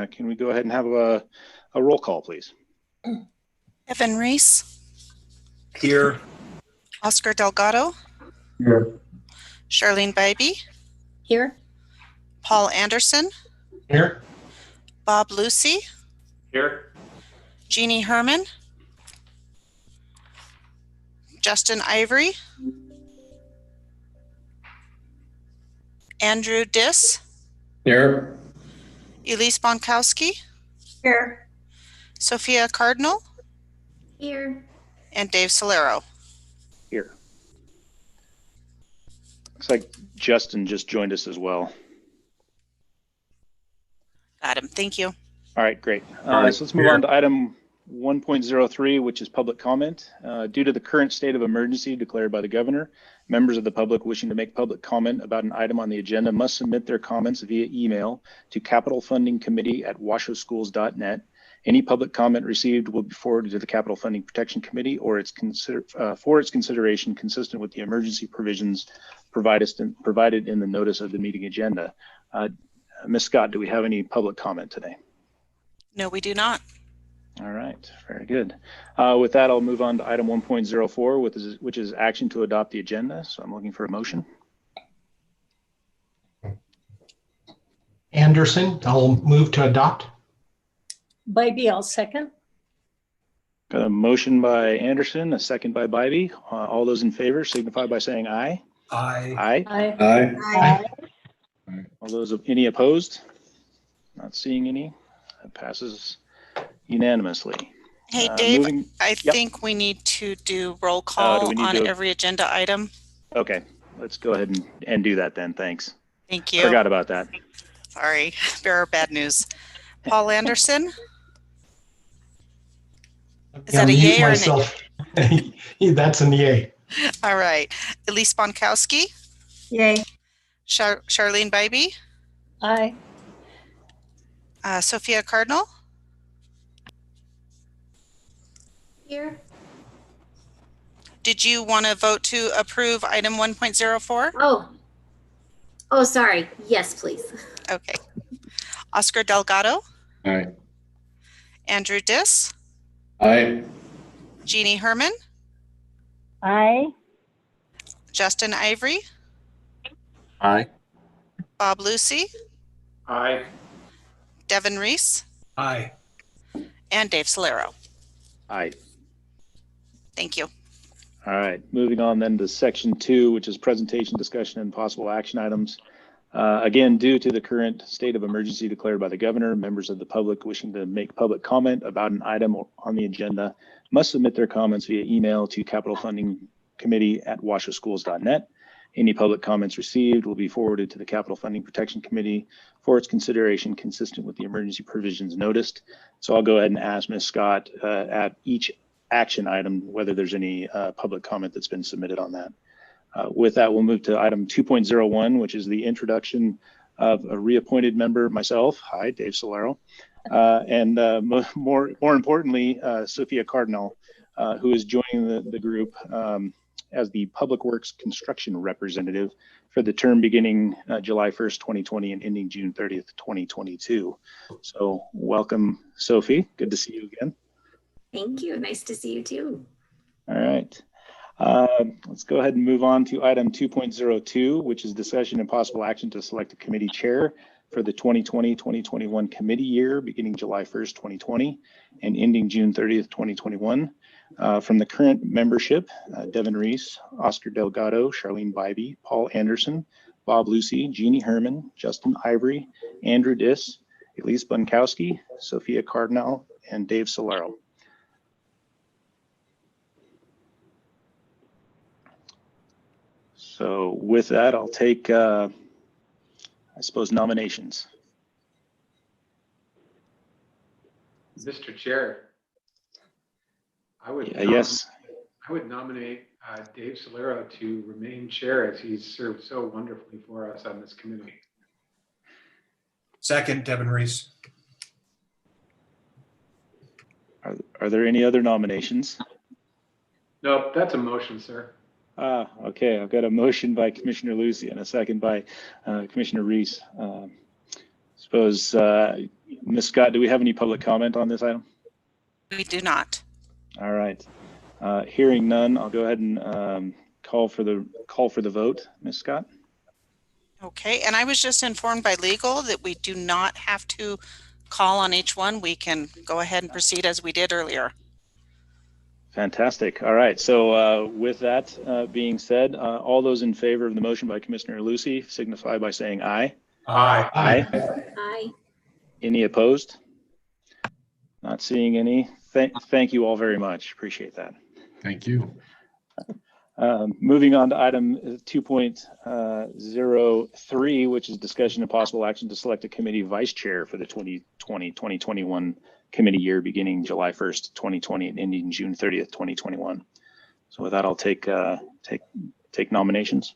Can we go ahead and have a roll call, please? Evan Reese. Here. Oscar Delgado. Here. Charlene Baby. Here. Paul Anderson. Here. Bob Lucy. Here. Jeannie Herman. Justin Ivory. Andrew Diss. Here. Elise Bonkowski. Here. Sophia Cardinal. Here. And Dave Solero. Here. Looks like Justin just joined us as well. Got him. Thank you. All right, great. All right, So let's move on to item 1.03, which is public comment. Due to the current state of emergency declared by the governor, members of the public wishing to make public comment about an item on the agenda must submit their comments via email to capitalfundingcommittee@washoschools.net. Any public comment received will be forwarded to the Capital Funding Protection Committee or for its consideration consistent with the emergency provisions provided in the notice of the meeting agenda. Ms. Scott, do we have any public comment today? No, we do not. All right, very good. With that, I'll move on to item 1.04, which is action to adopt the agenda. So I'm looking for a motion. Anderson, I'll move to adopt. Bybee, I'll second. Got a motion by Anderson, a second by Bybee. All those in favor signify by saying aye. Aye. Aye. Aye. Aye. All those, any opposed? Not seeing any. That passes unanimously. Hey, Dave, I Yep. think we need to do roll call on every agenda item. Okay, let's go ahead and do that then. Thanks. Thank you. Forgot about that. Sorry, bearer of bad news. Paul Anderson. Is that a yay or a nay? That's a yay. All right. Elise Bonkowski. Yay. Charlene Baby. Aye. Sophia Cardinal. Here. Did you want to vote to approve item 1.04? Oh, sorry. Yes, please. Okay. Oscar Delgado. Aye. Andrew Diss. Aye. Jeannie Herman. Aye. Justin Ivory. Aye. Bob Lucy. Aye. Devin Reese. Aye. And Dave Solero. Aye. Thank you. All right, moving on then to section 2, which is presentation, discussion, and possible action items. Again, due to the current state of emergency declared by the governor, members of the public wishing to make public comment about an item on the agenda must submit their comments via email to capitalfundingcommittee@washoschools.net. Any public comments received will be forwarded to the Capital Funding Protection Committee for its consideration consistent with the emergency provisions noticed. So I'll go ahead and ask Ms. Scott at each action item whether there's any public comment that's been submitted on that. With that, we'll move to item 2.01, which is the introduction of a reappointed member, myself. Hi, Dave Solero. And more importantly, Sophia Cardinal, who is joining the group as the Public Works Construction Representative for the term beginning July 1st, 2020 and ending June 30th, 2022. So welcome, Sophie. Good to see you again. Thank you. Nice to see you too. All right. Let's go ahead and move on to item 2.02, which is discussion and possible action to select a committee chair for the 2020-2021 committee year beginning July 1st, 2020 and ending June 30th, 2021. From the current membership, Devin Reese, Oscar Delgado, Charlene Baby, Paul Anderson, Bob Lucy, Jeannie Herman, Justin Ivory, Andrew Diss, Elise Bonkowski, Sophia Cardinal, and Dave Solero. So with that, I'll take, I suppose, nominations. Mr. Chair, I would nominate Dave Solero to remain chair as he's served so wonderfully for us on this committee. Second, Devin Reese. Are there any other nominations? No, that's a motion, sir. Okay, I've got a motion by Commissioner Lucy and a second by Commissioner Reese. Suppose Ms. Scott, do we have any public comment on this item? We do not. All right. Hearing none, I'll go ahead and call for the vote. Ms. Scott? Okay, and I was just informed by legal that we do not have to call on each one. We can go ahead and proceed as we did earlier. Fantastic. All right. So with that being said, all those in favor of the motion by Commissioner Lucy signify by saying aye. Aye. Aye. Aye. Any opposed? Not seeing any. Thank you all very much. Appreciate that. Thank you. Moving on to item 2.03, which is discussion and possible action to select a committee vice chair for the 2020-2021 committee year beginning July 1st, 2020 and ending June 30th, 2021. So with that, I'll take nominations.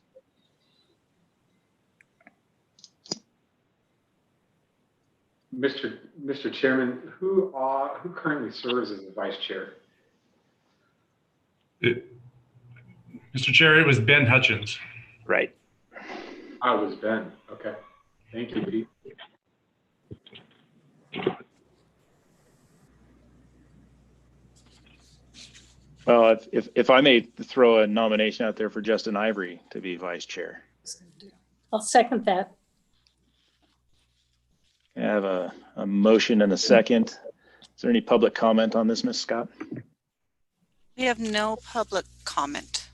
Mr. Chairman, who currently serves as the vice chair? Mr. Chair, it was Ben Hutchins. Right. I was Ben. Okay. Thank you, Pete. Well, if I may throw a nomination out there for Justin Ivory to be vice chair. I'll second that. I have a motion and a second. Is there any public comment on this, Ms. Scott? We have no public comment.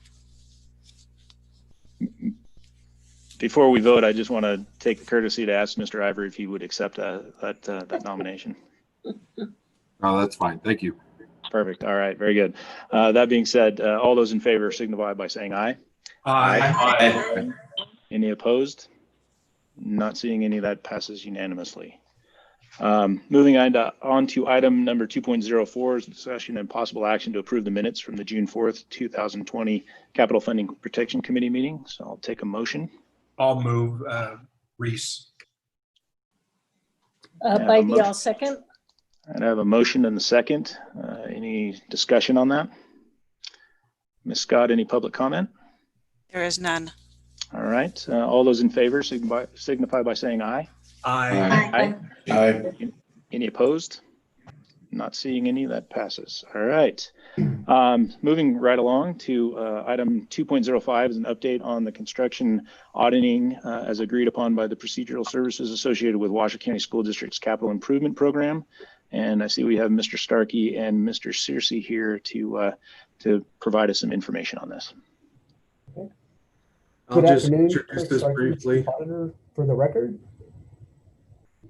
Before we vote, I just want to take the courtesy to ask Mr. Ivory if he would accept that nomination. Oh, that's fine. Thank you. Perfect. All right. Very good. That being said, all those in favor signify by saying aye. Aye. Any opposed? Not seeing any. That passes unanimously. Moving on to item number 2.04 is discussion and possible action to approve the minutes from the June 4th, 2020 Capital Funding Protection Committee meeting. So I'll take a motion. I'll move Reese. Bybee, I'll second. And I have a motion and a second. Any discussion on that? Ms. Scott, any public comment? There is none. All right. All those in favor signify by saying aye. Aye. Aye. Any opposed? Not seeing any. That passes. All right. Moving right along to item 2.05 is an update on the construction auditing as agreed upon by the procedural services associated with Washoe County School District's capital improvement program. And I see we have Mr. Starkey and Mr. Searcy here to provide us some information on this. Good afternoon. Introduce this briefly. Auditor for the record.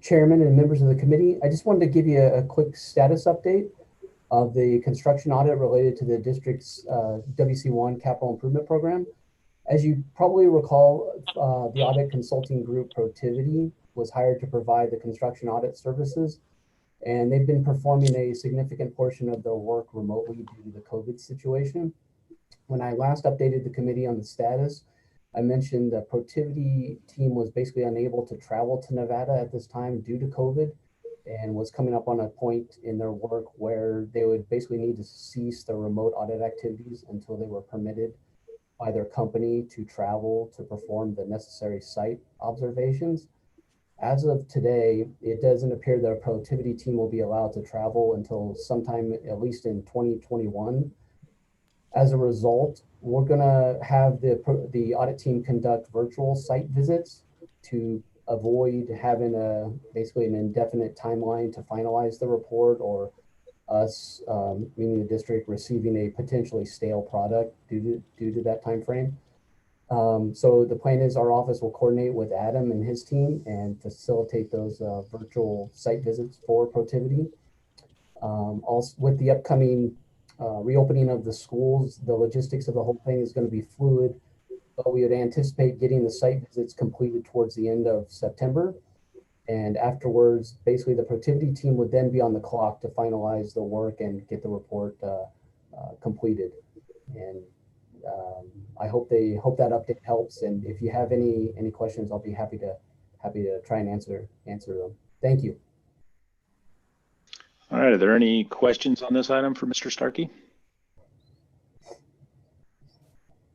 Chairman and members of the committee, I just wanted to give you a quick status update of the construction audit related to the district's WC1 capital improvement program. As you probably recall, the audit consulting group Protiviti was hired to provide the construction audit services, and they've been performing a significant portion of their work remotely due to the COVID situation. When I last updated the committee on the status, I mentioned the Protiviti team was basically unable to travel to Nevada at this time due to COVID and was coming up on a point in their work where they would basically need to cease their remote audit activities until they were permitted by their company to travel to perform the necessary site observations. As of today, it doesn't appear that a Protiviti team will be allowed to travel until sometime at least in 2021. As a result, we're going to have the audit team conduct virtual site visits to avoid having basically an indefinite timeline to finalize the report, or us, meaning the district, receiving a potentially stale product due to that time frame. So the plan is our office will coordinate with Adam and his team and facilitate those virtual site visits for Protiviti. Also, with the upcoming reopening of the schools, the logistics of the whole thing is going to be fluid, but we would anticipate getting the site visits completed towards the end of September. And afterwards, basically the Protiviti team would then be on the clock to finalize the work and get the report completed. And I hope that update helps. And if you have any questions, I'll be happy to try and answer them. Thank you. All right. Are there any questions on this item for Mr. Starkey?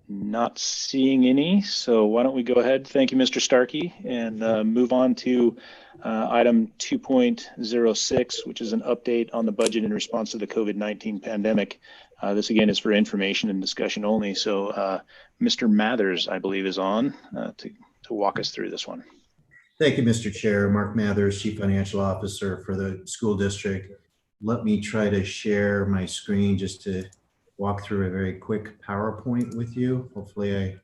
Not seeing any, so why don't we go ahead? Thank you, Mr. Starkey, and move on to item 2.06, which is an update on the budget in response to the COVID-19 pandemic. This again is for information and discussion only. So Mr. Mathers, I believe, is on to walk us through this one. Thank you, Mr. Chair. Mark Mathers, Chief Financial Officer for the school district. Let me try to share my screen just to walk through a very quick PowerPoint with you. Hopefully I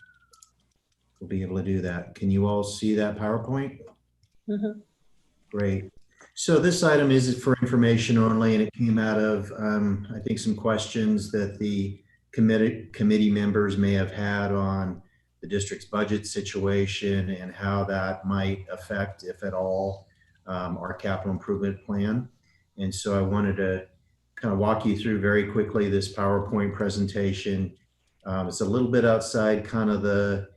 will be able to do that. Can you all see that PowerPoint? Mm-hmm. Great. So this item is for information only, and it came out of, I think, some questions that the committee members may have had on the district's budget situation and how that might affect, if at all, our capital improvement plan. And so I wanted to kind of walk you through very quickly this PowerPoint presentation. It's a little bit outside kind of the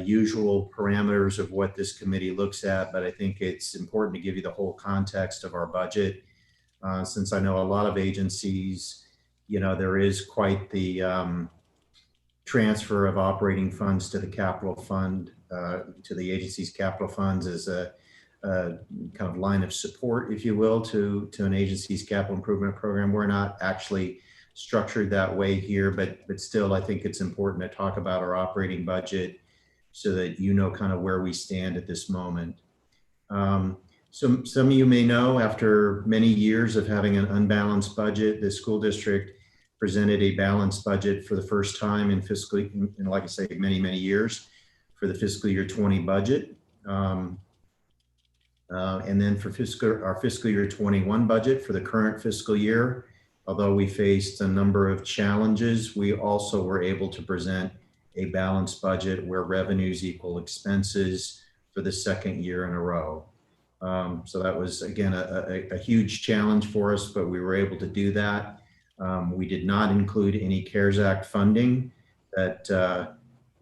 usual parameters of what this committee looks at, but I think it's important to give you the whole context of our budget. Since I know a lot of agencies, you know, there is quite the transfer of operating funds to the capital fund, to the agency's capital funds as a kind of line of support, if you will, to an agency's capital improvement program. We're not actually structured that way here, but still, I think it's important to talk about our operating budget so that you know kind of where we stand at this moment. So some of you may know, after many years of having an unbalanced budget, the school district presented a balanced budget for the first time in fiscal, in, like I say, many, many years for the fiscal year 20 budget. And then for our fiscal year 21 budget for the current fiscal year, although we faced a number of challenges, we also were able to present a balanced budget where revenues equal expenses for the second year in a row. So that was, again, a huge challenge for us, but we were able to do that. We did not include any CARES Act funding that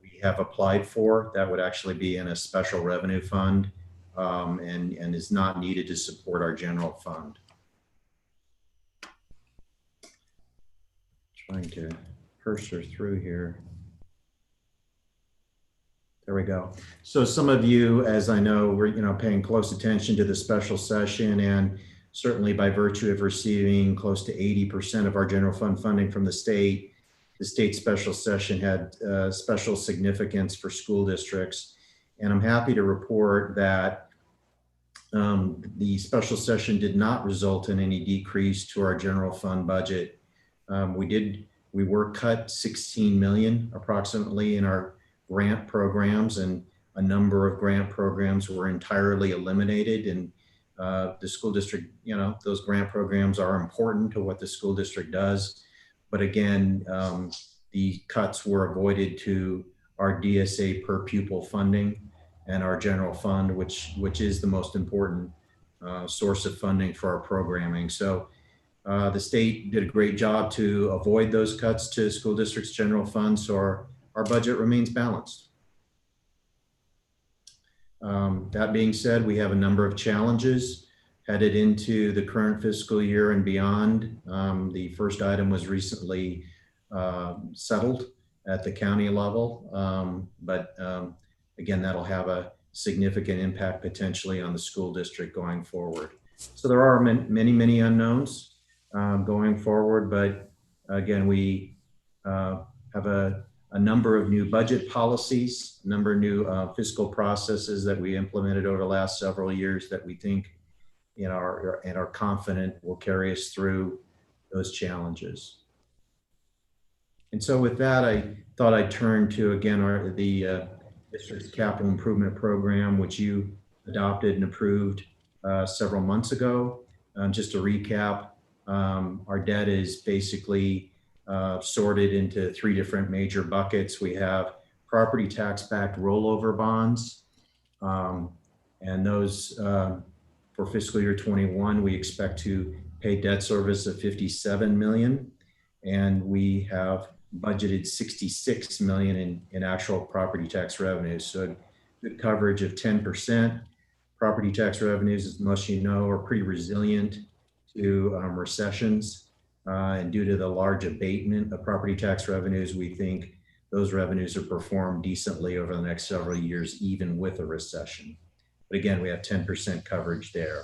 we have applied for. That would actually be in a special revenue fund and is not needed to support our general fund. Trying to cursor through here. There we go. So some of you, as I know, were paying close attention to the special session, and certainly by virtue of receiving close to 80% of our general fund funding from the state special session had special significance for school districts. And I'm happy to report that the special session did not result in any decrease to our general fund budget. We were cut 16 million approximately in our grant programs, and a number of grant programs were entirely eliminated. And the school district, those grant programs are important to what the school district does. But again, the cuts were avoided to our DSA per pupil funding and our general fund, which is the most important source of funding for our programming. So the state did a great job to avoid those cuts to school district's general fund, so our budget remains balanced. That being said, we have a number of challenges headed into the current fiscal year and beyond. The first item was recently settled at the county level, but again, that'll have a significant impact potentially on the school district going forward. So there are many, many unknowns going forward, but again, we have a number of new budget policies, a number of new fiscal processes that we implemented over the last several years that we think and are confident will carry us through those challenges. And so with that, I thought I'd turn to, again, the district's capital improvement program, which you adopted and approved several months ago. Just to recap, our debt is basically sorted into three different major buckets. We have property tax-backed rollover bonds, and those for fiscal year 21, we expect to pay debt service of $57 million, and we have budgeted $66 million in actual property tax revenues. So good coverage of 10%. Property tax revenues, as most of you know, are pretty resilient to recessions. And due to the large abatement of property tax revenues, we think those revenues are performed decently over the next several years, even with a recession. But again, we have 10% coverage there.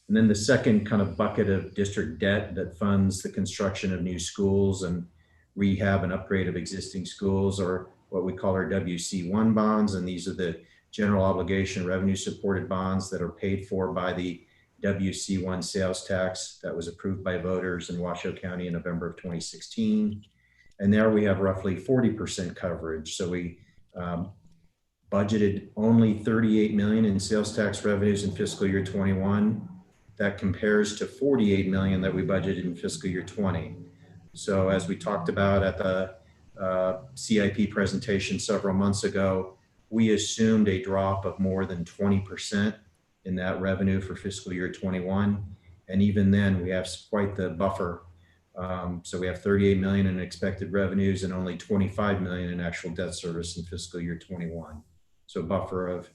And then the second kind of bucket of district debt that funds the construction of new schools and rehab and upgrade of existing schools are what we call our WC1 bonds. And these are the general obligation revenue supported bonds that are paid for by the WC1 sales tax that was approved by voters in Washoe County in November of 2016. And there we have roughly 40% coverage. So we budgeted only $38 million in sales tax revenues in fiscal year 21. That compares to $48 million that we budgeted in fiscal year 20. So as we talked about at the CIP presentation several months ago, we assumed a drop of more than 20% in that revenue for fiscal year 21. And even then we have quite the buffer. So we have 38 million in expected revenues and only 25 million in actual debt service in fiscal year 21. So a buffer of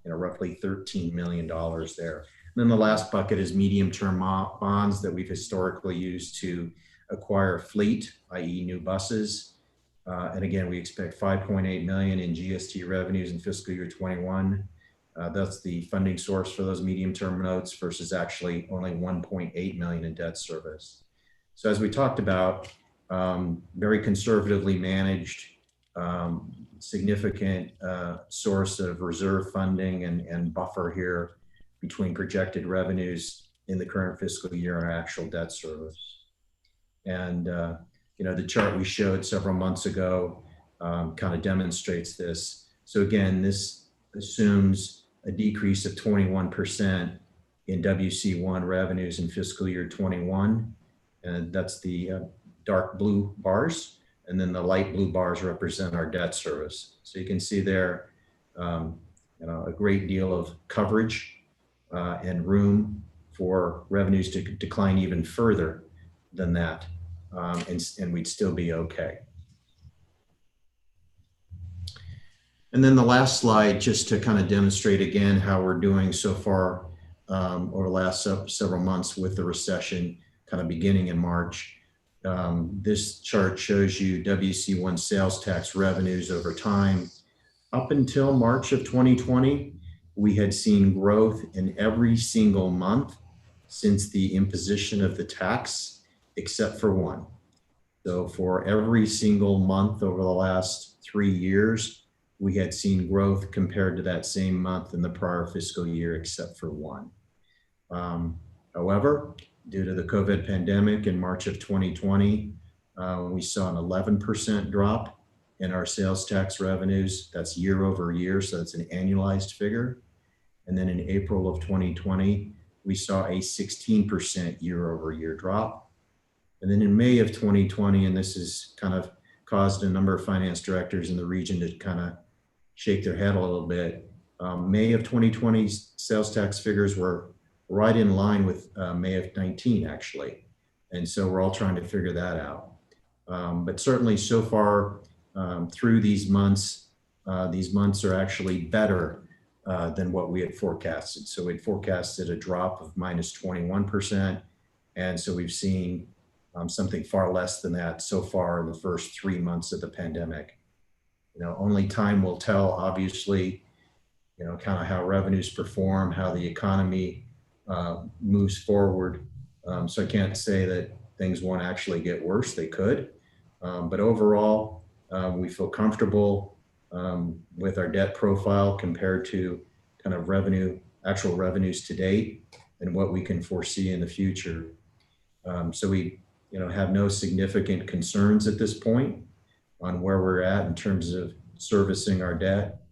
roughly $13 million there. And then the last bucket is medium-term bonds that we've historically used to acquire fleet, i.e. new buses. And again, we expect 5.8 million in GST revenues in fiscal year 21. That's the funding source for those medium-term notes versus actually only 1.8 million in debt service. So as we talked about, very conservatively managed, significant source of reserve funding and buffer here between projected revenues in the current fiscal year and actual debt service. And the chart we showed several months ago kind of demonstrates this. So again, this assumes a decrease of 21% in WC1 revenues in fiscal year 21. And that's the dark blue bars. And then the light blue bars represent our debt service. So you can see there a great deal of coverage and room for revenues to decline even further than that. And we'd still be okay. And then the last slide, just to kind of demonstrate again how we're doing so far over the last several months with the recession kind of beginning in March. This chart shows you WC1 sales tax revenues over time. Up until March of 2020, we had seen growth in every single month since the imposition of the tax, except for one. So for every single month over the last 3 years, we had seen growth compared to that same month in the prior fiscal year, except for one. However, due to the COVID pandemic in March of 2020, we saw an 11% drop in our sales tax revenues. That's year over year, so that's an annualized figure. And then in April of 2020, we saw a 16% year over year drop. And then in May of 2020, and this has kind of caused a number of finance directors in the region to kind of shake their head a little bit. May of 2020 sales tax figures were right in line with May of 19 actually. And so we're all trying to figure that out. But certainly so far through these months are actually better than what we had forecasted. So we'd forecasted a drop of minus 21%. And so we've seen something far less than that so far in the first 3 months of the pandemic. Only time will tell, obviously, kind of how revenues perform, how the economy moves forward. So I can't say that things won't actually get worse. They could. But overall, we feel comfortable with our debt profile compared to kind of actual revenues to date and what we can foresee in the future. So we have no significant concerns at this point on where we're at in terms of servicing our debt.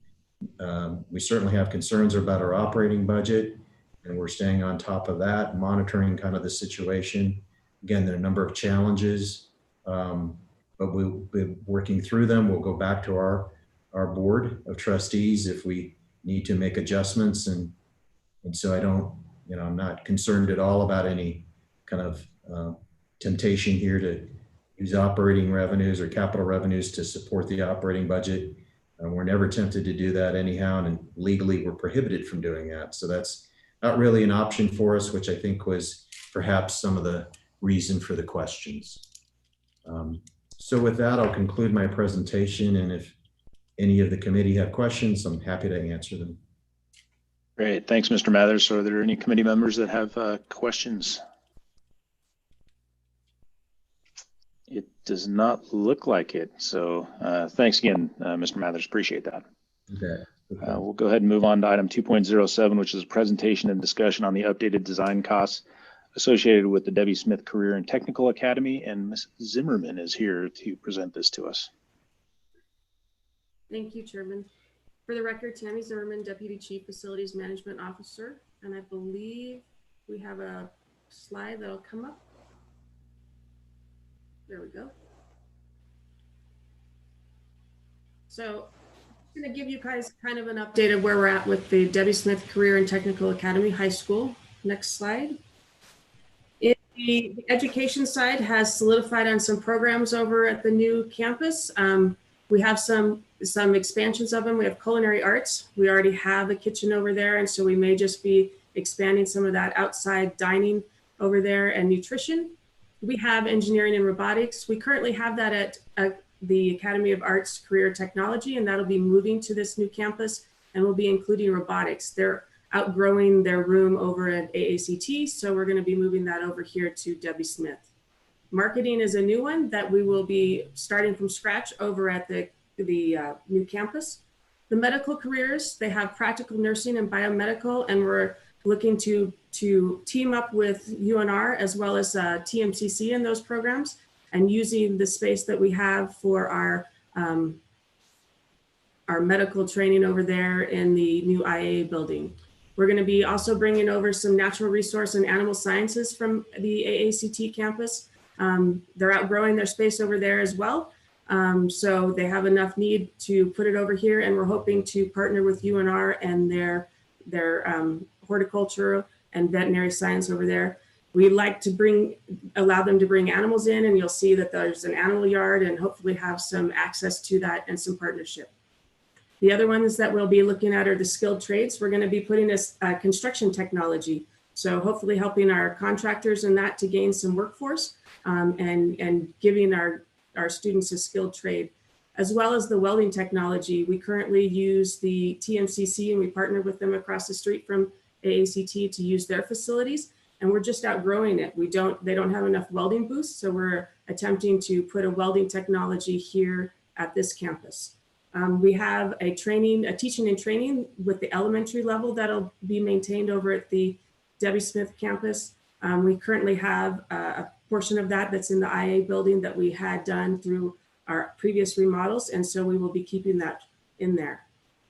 We certainly have concerns about our operating budget, and we're staying on top of that, monitoring kind of the situation. Again, there are a number of challenges, but we'll be working through them. We'll go back to our board of trustees if we need to make adjustments. And so I'm not concerned at all about any kind of temptation here to use operating revenues or capital revenues to support the operating budget. We're never tempted to do that anyhow, and legally we're prohibited from doing that. So that's not really an option for us, which I think was perhaps some of the reason for the questions. So with that, I'll conclude my presentation, and if any of the committee have questions, I'm happy to answer them. Great. Thanks, Mr. Mathers. So are there any committee members that have questions? It does not look like it. So thanks again, Mr. Mathers. Appreciate that. Okay. We'll go ahead and move on to item 2.07, which is a presentation and discussion on the updated design costs associated with the Debbie Smith Career and Technical Academy. And Ms. Zimmerman is here to present this to us. Thank you, Chairman. For the record, Tammy Zimmerman, Deputy Chief Facilities Management Officer, and I believe we have a slide that'll come up. There we go. So I'm going to give you guys kind of an update of where we're at with the Debbie Smith Career and Technical Academy High School. Next slide. The education side has solidified on some programs over at the new campus. We have some expansions of them. We have culinary arts. We already have a kitchen over there, and so we may just be expanding some of that outside dining over there, and nutrition. We have engineering and robotics. We currently have that at the Academy of Arts Career Technology, and that'll be moving to this new campus, and we'll be including robotics. They're outgrowing their room over at AACT, so we're going to be moving that over here to Debbie Smith. Marketing is a new one that we will be starting from scratch over at the new campus. The medical careers, they have practical nursing and biomedical, and we're looking to team up with UNR as well as TMCC in those programs, and using the space that we have for our medical training over there in the new IA building. We're going to be also bringing over some natural resource and animal sciences from the AACT campus. They're outgrowing their space over there as well. So they have enough need to put it over here, and we're hoping to partner with UNR and their horticulture and veterinary science over there. We'd like to allow them to bring animals in, and you'll see that there's an animal yard, and hopefully have some access to that and some partnership. The other ones that we'll be looking at are the skilled trades. We're going to be putting a construction technology. So hopefully helping our contractors in that to gain some workforce, and giving our students a skilled trade, as well as the welding technology. We currently use the TMCC, and we partner with them across the street from AACT to use their facilities, and we're just outgrowing it. They don't have enough welding booths, so we're attempting to put a welding technology here at this campus. We have a teaching and training with the elementary level that'll be maintained over at the Debbie Smith campus. We currently have a portion of that that's in the IA building that we had done through our previous remodels, and so we will be keeping that in there.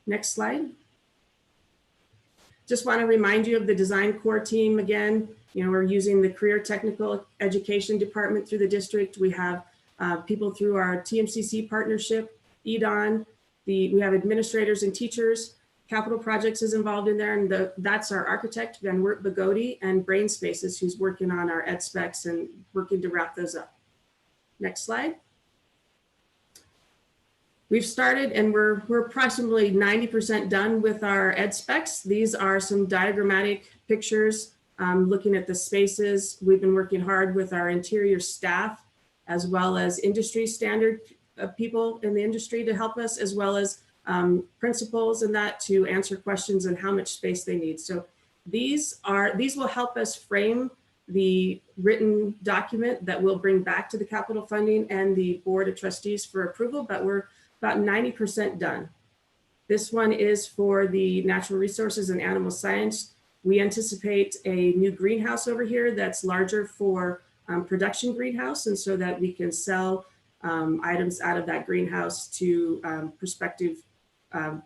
Next slide. Just want to remind you of the design core team again. We're using the Career Technical Education Department through the district. We have people through our TMCC partnership, EDON. We have administrators and teachers. Capital Projects is involved in there, and that's our architect, Van Wert Bagodi, and Brain Spaces, who's working on our ed specs and working to wrap those up. Next slide. We've started, and we're approximately 90% done with our ed specs. These are some diagrammatic pictures looking at the spaces. We've been working hard with our interior staff, as well as industry standard people in the industry to help us, as well as principals and that to answer questions on how much space they need. So these will help us frame the written document that we'll bring back to the capital funding and the board of trustees for approval, but we're about 90% done. This one is for the natural resources and animal science. We anticipate a new greenhouse over here that's larger for production greenhouse, and so that we can sell items out of that greenhouse to prospective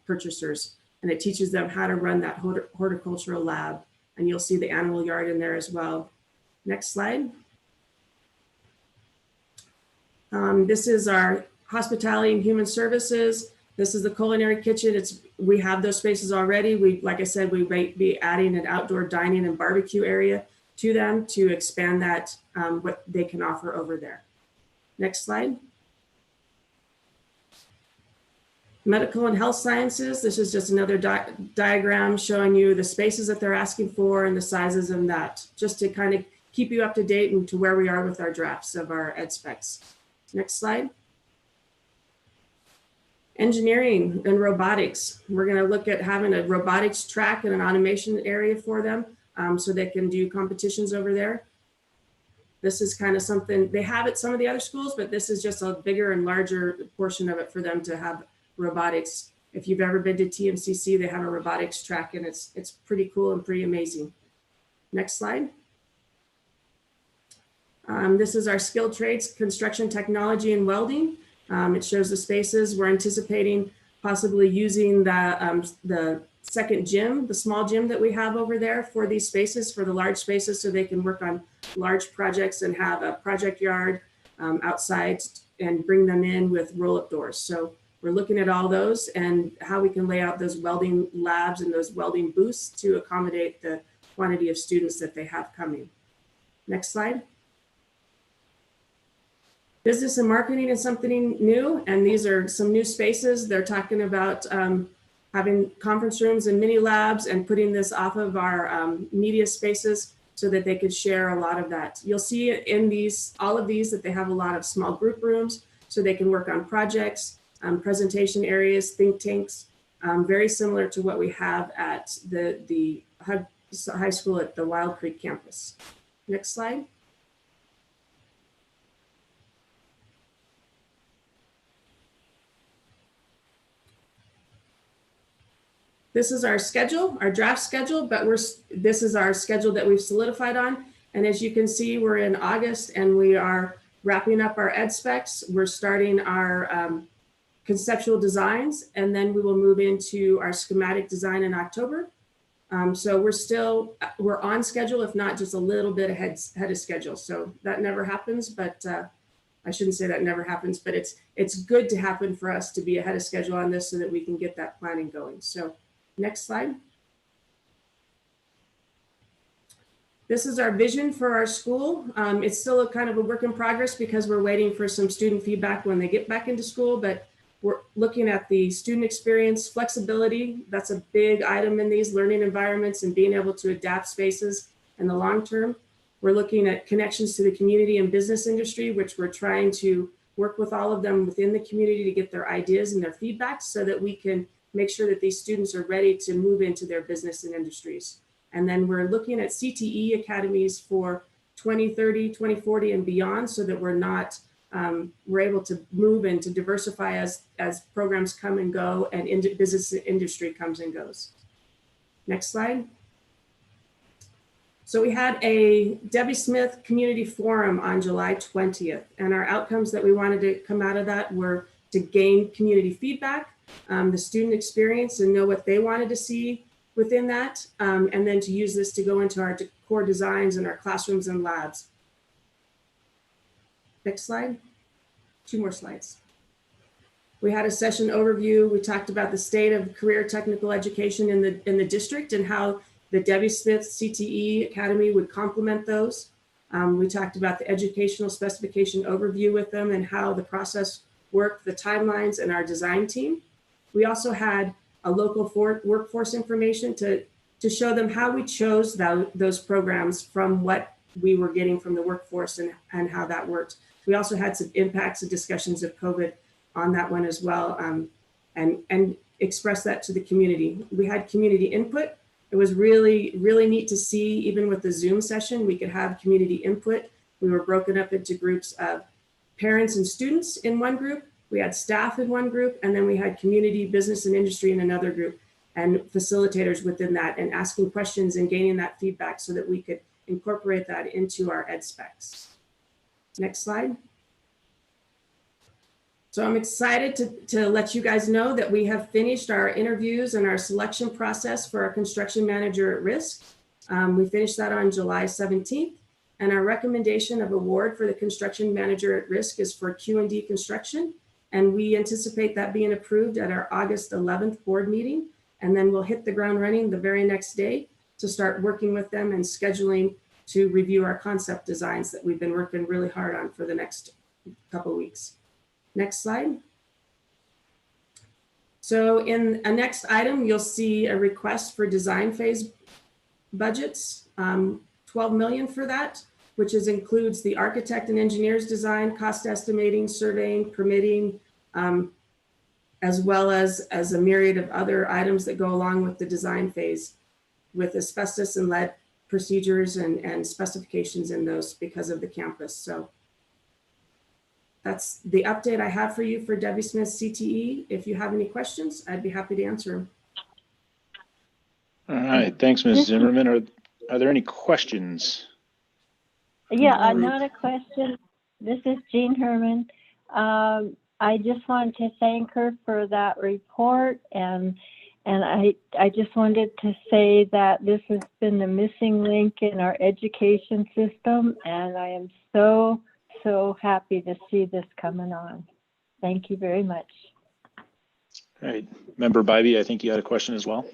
purchasers. And it teaches them how to run that horticultural lab. And you'll see the animal yard in there as well. Next slide. This is our hospitality and human services. This is the culinary kitchen. We have those spaces already. Like I said, we might be adding an outdoor dining and barbecue area to them to expand that, what they can offer over there. Next slide. Medical and health sciences. This is just another diagram showing you the spaces that they're asking for and the sizes of that, just to kind of keep you up to date and to where we are with our drafts of our ed specs. Next slide. Engineering and robotics. We're going to look at having a robotics track and an automation area for them so they can do competitions over there. This is kind of something they have at some of the other schools, but this is just a bigger and larger portion of it for them to have robotics. If you've ever been to TMCC, they have a robotics track and it's pretty cool and pretty amazing. Next slide. This is our skilled trades, construction technology and welding. It shows the spaces. We're anticipating possibly using the second gym, the small gym that we have over there for these spaces, for the large spaces, so they can work on large projects and have a project yard outside and bring them in with roll-up doors. So we're looking at all those and how we can lay out those welding labs and those welding booths to accommodate the quantity of students that they have coming. Next slide. Business and marketing is something new, and these are some new spaces. They're talking about having conference rooms and mini labs and putting this off of our media spaces so that they could share a lot of that. You'll see in all of these that they have a lot of small group rooms so they can work on projects, presentation areas, think tanks, very similar to what we have at the high school at the Wild Creek campus. Next slide. This is our schedule, our draft schedule, but this is our schedule that we've solidified on. And as you can see, we're in August and we are wrapping up our ed specs. We're starting our conceptual designs, and then we will move into our schematic design in October. So we're on schedule, if not just a little bit ahead of schedule. So that never happens, but I shouldn't say that never happens, but it's good to happen for us to be ahead of schedule on this so that we can get that planning going. So next slide. This is our vision for our school. It's still a kind of a work in progress because we're waiting for some student feedback when they get back into school, but we're looking at the student experience, flexibility. That's a big item in these learning environments and being able to adapt spaces in the long term. We're looking at connections to the community and business industry, which we're trying to work with all of them within the community to get their ideas and their feedback so that we can make sure that these students are ready to move into their business and industries. And then we're looking at CTE academies for 2030, 2040 and beyond so that we're able to move and to diversify as programs come and go and business industry comes and goes. Next slide. So we had a Debbie Smith Community Forum on July 20th, and our outcomes that we wanted to come out of that were to gain community feedback, the student experience and know what they wanted to see within that, and then to use this to go into our core designs in our classrooms and labs. Next slide. 2 more slides. We had a session overview. We talked about the state of career technical education in the district and how the Debbie Smith CTE Academy would complement those. We talked about the educational specification overview with them and how the process worked, the timelines, and our design team. We also had a local workforce information to show them how we chose those programs from what we were getting from the workforce and how that worked. We also had some impacts and discussions of COVID on that one as well, and express that to the community. We had community input. It was really, really neat to see, even with the Zoom session, we could have community input. We were broken up into groups of parents and students in one group. We had staff in one group, and then we had community, business, and industry in another group, and facilitators within that, and asking questions and gaining that feedback so that we could incorporate that into our ed specs. Next slide. So I'm excited to let you guys know that we have finished our interviews and our selection process for our construction manager at risk. We finished that on July 17th, and our recommendation of award for the construction manager at risk is for Q&D Construction. And we anticipate that being approved at our August 11th board meeting. And then we'll hit the ground running the very next day to start working with them and scheduling to review our concept designs that we've been working really hard on for the next couple of weeks. Next slide. So in a next item, you'll see a request for design phase budgets, 12 million for that. which includes the architect and engineer's design, cost estimating, surveying, permitting, as well as a myriad of other items that go along with the design phase, with asbestos and lead procedures and specifications in those because of the campus. So that's the update I have for you for Debbie Smith CTE. If you have any questions, I'd be happy to answer them. All right, thanks, Ms. Zimmerman. Are there any questions? Yeah, not a question. This is Jean Herman. I just wanted to thank her for that report, and I just wanted to say that this has been the missing link in our education system, and I am so happy to see this coming on. Thank you very much. All right, Member Bybee, I think you had a question as well.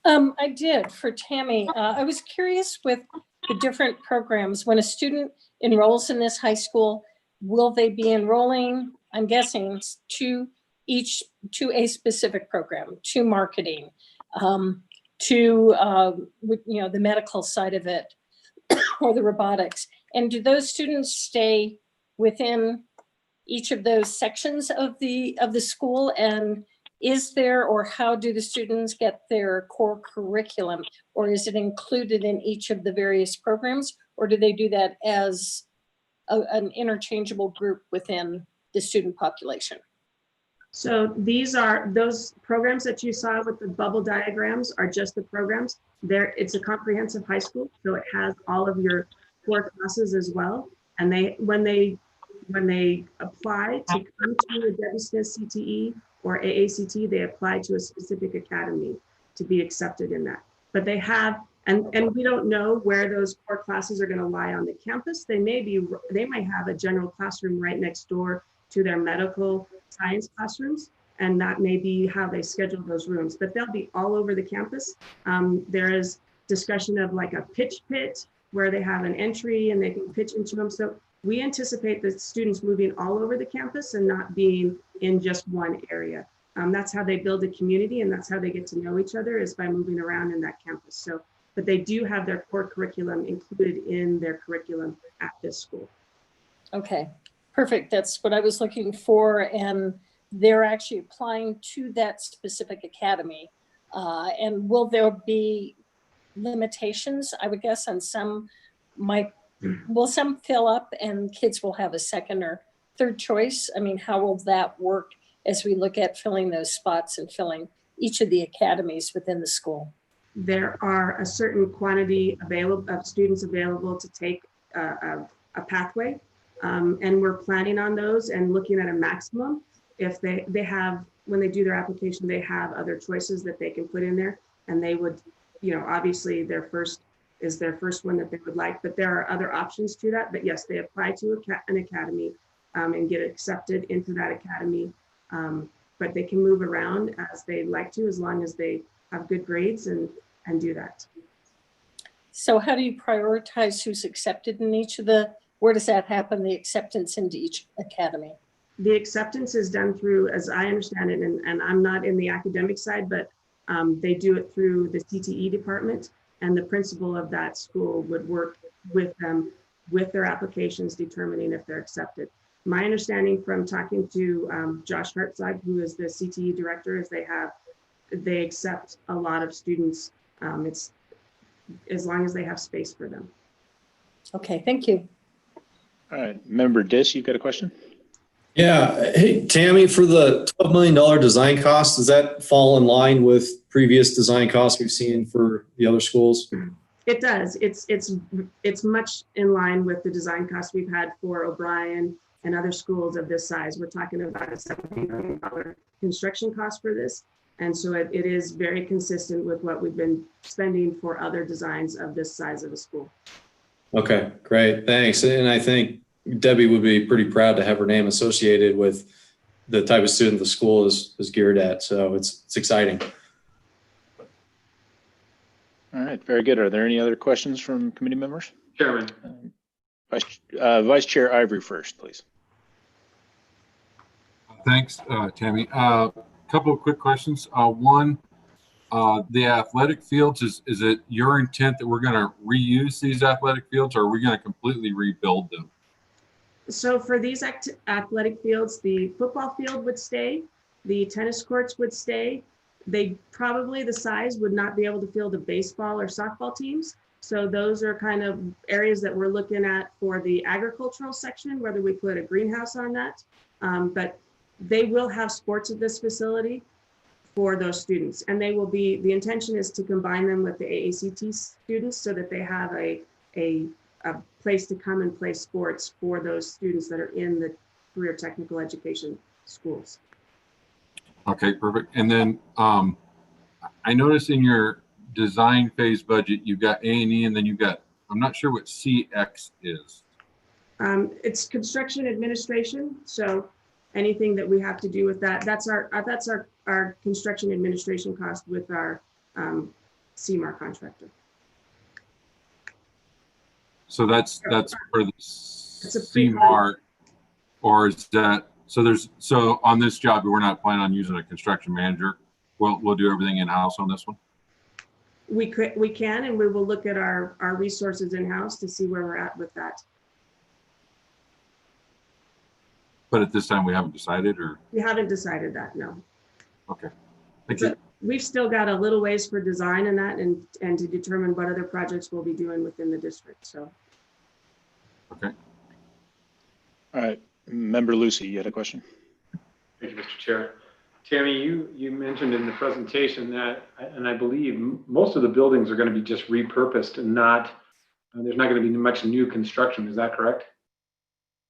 I did for Tammy. I was curious with the different programs. When a student enrolls in this high school, will they be enrolling, I'm guessing, to a specific program, to marketing, to the medical side of it, or the robotics? And do those students stay within each of those sections of the school? And is there, or how do the students get their core curriculum, or is it included in each of the various programs, or do they do that as an interchangeable group within the student population? So those programs that you saw with the bubble diagrams are just the programs. It's a comprehensive high school, so it has all of your core classes as well. And when they apply to come to a Debbie Smith CTE or AACT, they apply to a specific academy to be accepted in that. But they have, and we don't know where those core classes are going to lie on the campus. They might have a general classroom right next door to their medical science classrooms, and that may be how they schedule those rooms, but they'll be all over the campus. There is discussion of like a pitch pit where they have an entry and they can pitch into them. So we anticipate the students moving all over the campus and not being in just one area. That's how they build a community, and that's how they get to know each other, is by moving around in that campus. So, but they do have their core curriculum included in their curriculum at this school. Okay, perfect. That's what I was looking for. And they're actually applying to that specific academy. And will there be limitations? I would guess on some will some fill up and kids will have a second or third choice? I mean, how will that work as we look at filling those spots and filling each of the academies within the school? There are a certain quantity of students available to take a pathway. And we're planning on those and looking at a maximum. If they have, when they do their application, they have other choices that they can put in there, and they would, obviously their first one that they would like, but there are other options to that. But yes, they apply to an academy and get accepted into that academy. But they can move around as they like to, as long as they have good grades and do that. So how do you prioritize who's accepted in each of where does that happen, the acceptance into each academy? The acceptance is done through, as I understand it, and I'm not in the academic side, but they do it through the CTE department, and the principal of that school would work with them with their applications, determining if they're accepted. My understanding from talking to Josh Hartzog, who is the CTE director, is they accept a lot of students. It's as long as they have space for them. Okay, thank you. All right, Member Dis, you've got a question? Yeah. Hey, Tammy, for the $12 million design cost, does that fall in line with previous design costs we've seen for the other schools? It does. It's much in line with the design costs we've had for O'Brien and other schools of this size. We're talking about a $70 million construction cost for this. And so it is very consistent with what we've been spending for other designs of this size of a school. Okay, great. Thanks. And I think Debbie would be pretty proud to have her name associated with the type of student the school is geared at. So it's exciting. All right, very good. Are there any other questions from committee members? Chairman. Vice Chair Ivory first, please. Thanks, Tammy. Couple of quick questions. One, the athletic fields, is it your intent that we're going to reuse these athletic fields, or are we going to completely rebuild them? So for these athletic fields, the football field would stay, the tennis courts would stay. They probably, the size would not be able to field the baseball or softball teams. So those are kind of areas that we're looking at for the agricultural section, whether we put a greenhouse on that. But they will have sports at this facility for those students. And they will be, the intention is to combine them with the AACT students so that they have a place to come and play sports for those students that are in the career technical education schools. Okay, perfect. And then I noticed in your design phase budget, you've got A&E, and then you've got, I'm not sure what CX is. It's construction administration. So anything that we have to do with that, that's our construction administration cost with our CMAR contractor. So that's for the CMAR, or is that, so on this job, we're not planning on using a construction manager. We'll do everything in-house on this one. We can, and we will look at our resources in-house to see where we're at with that. But at this time, we haven't decided, or? We haven't decided that, no. Okay, thank you. We've still got a little ways for design and that, and to determine what other projects we'll be doing within the district, so. Okay. All right, Member Lucy, you had a question? Thank you, Mr. Chair. Tammy, you mentioned in the presentation that, and I believe most of the buildings are going to be just repurposed and not, there's not going to be much new construction. Is that correct?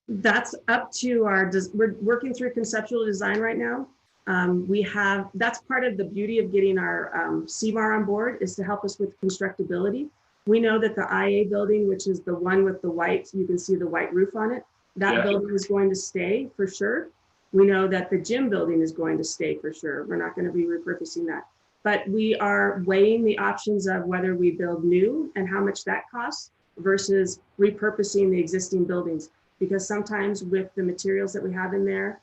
That's up to we're working through conceptual design right now. That's part of the beauty of getting our CMAR on board, is to help us with constructability. We know that the IA building, which is the one with the white, you can see the white roof on it, that building is going to stay for sure. We know that the gym building is going to stay for sure. We're not going to be repurposing that. But we are weighing the options of whether we build new and how much that costs versus repurposing the existing buildings. Because sometimes with the materials that we have in there,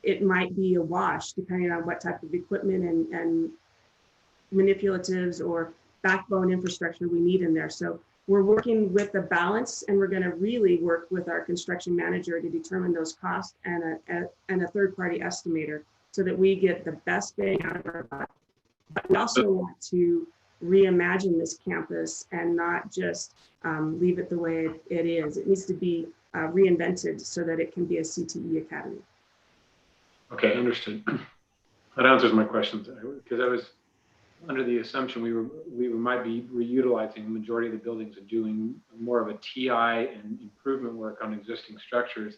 it might be a wash depending on what type of equipment and manipulatives or backbone infrastructure we need in there. So we're working with the balance, and we're going to really work with our construction manager to determine those costs and a third-party estimator so that we get the best bang out of our buck. But we also want to reimagine this campus and not just leave it the way it is. It needs to be reinvented so that it can be a CTE academy. Okay, understood. That answers my questions, because I was under the assumption we might be reutilizing the majority of the buildings and doing more of a TI and improvement work on existing structures.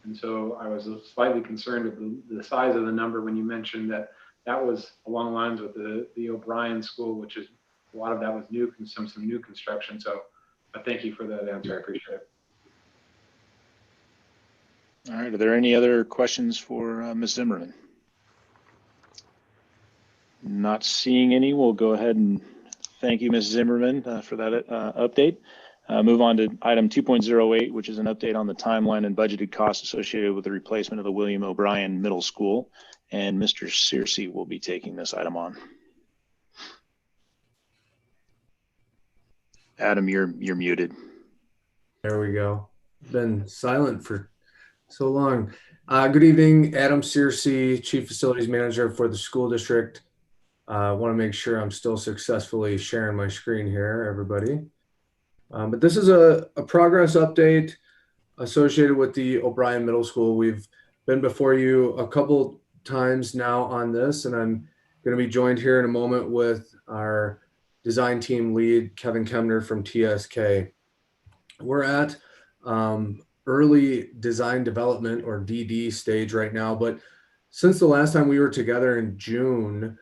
And so I was slightly concerned with the size of the number when you mentioned that was along the lines with the O'Brien School, which is a lot of that was new, some new construction. So thank you for that answer. I appreciate it. All right, are there any other questions for Ms. Zimmerman? Not seeing any, we'll go ahead and thank you, Ms. Zimmerman, for that update. Move on to item 2.08, which is an update on the timeline and budgeted costs associated with the replacement of the William O'Brien Middle School. And Mr. Searcy will be taking this item on. Adam, you're muted. There we go. Been silent for so long. Good evening, Adam Searcy, Chief Facilities Manager for the school district. I want to make sure I'm still successfully sharing my screen here, everybody. But this is a progress update associated with the O'Brien Middle School. We've been before you a couple times now on this, and I'm going to be joined here in a moment with our design team lead, Kevin Kemner from TSK. We're at early design development, or DD stage right now, but since the last time we were together in June,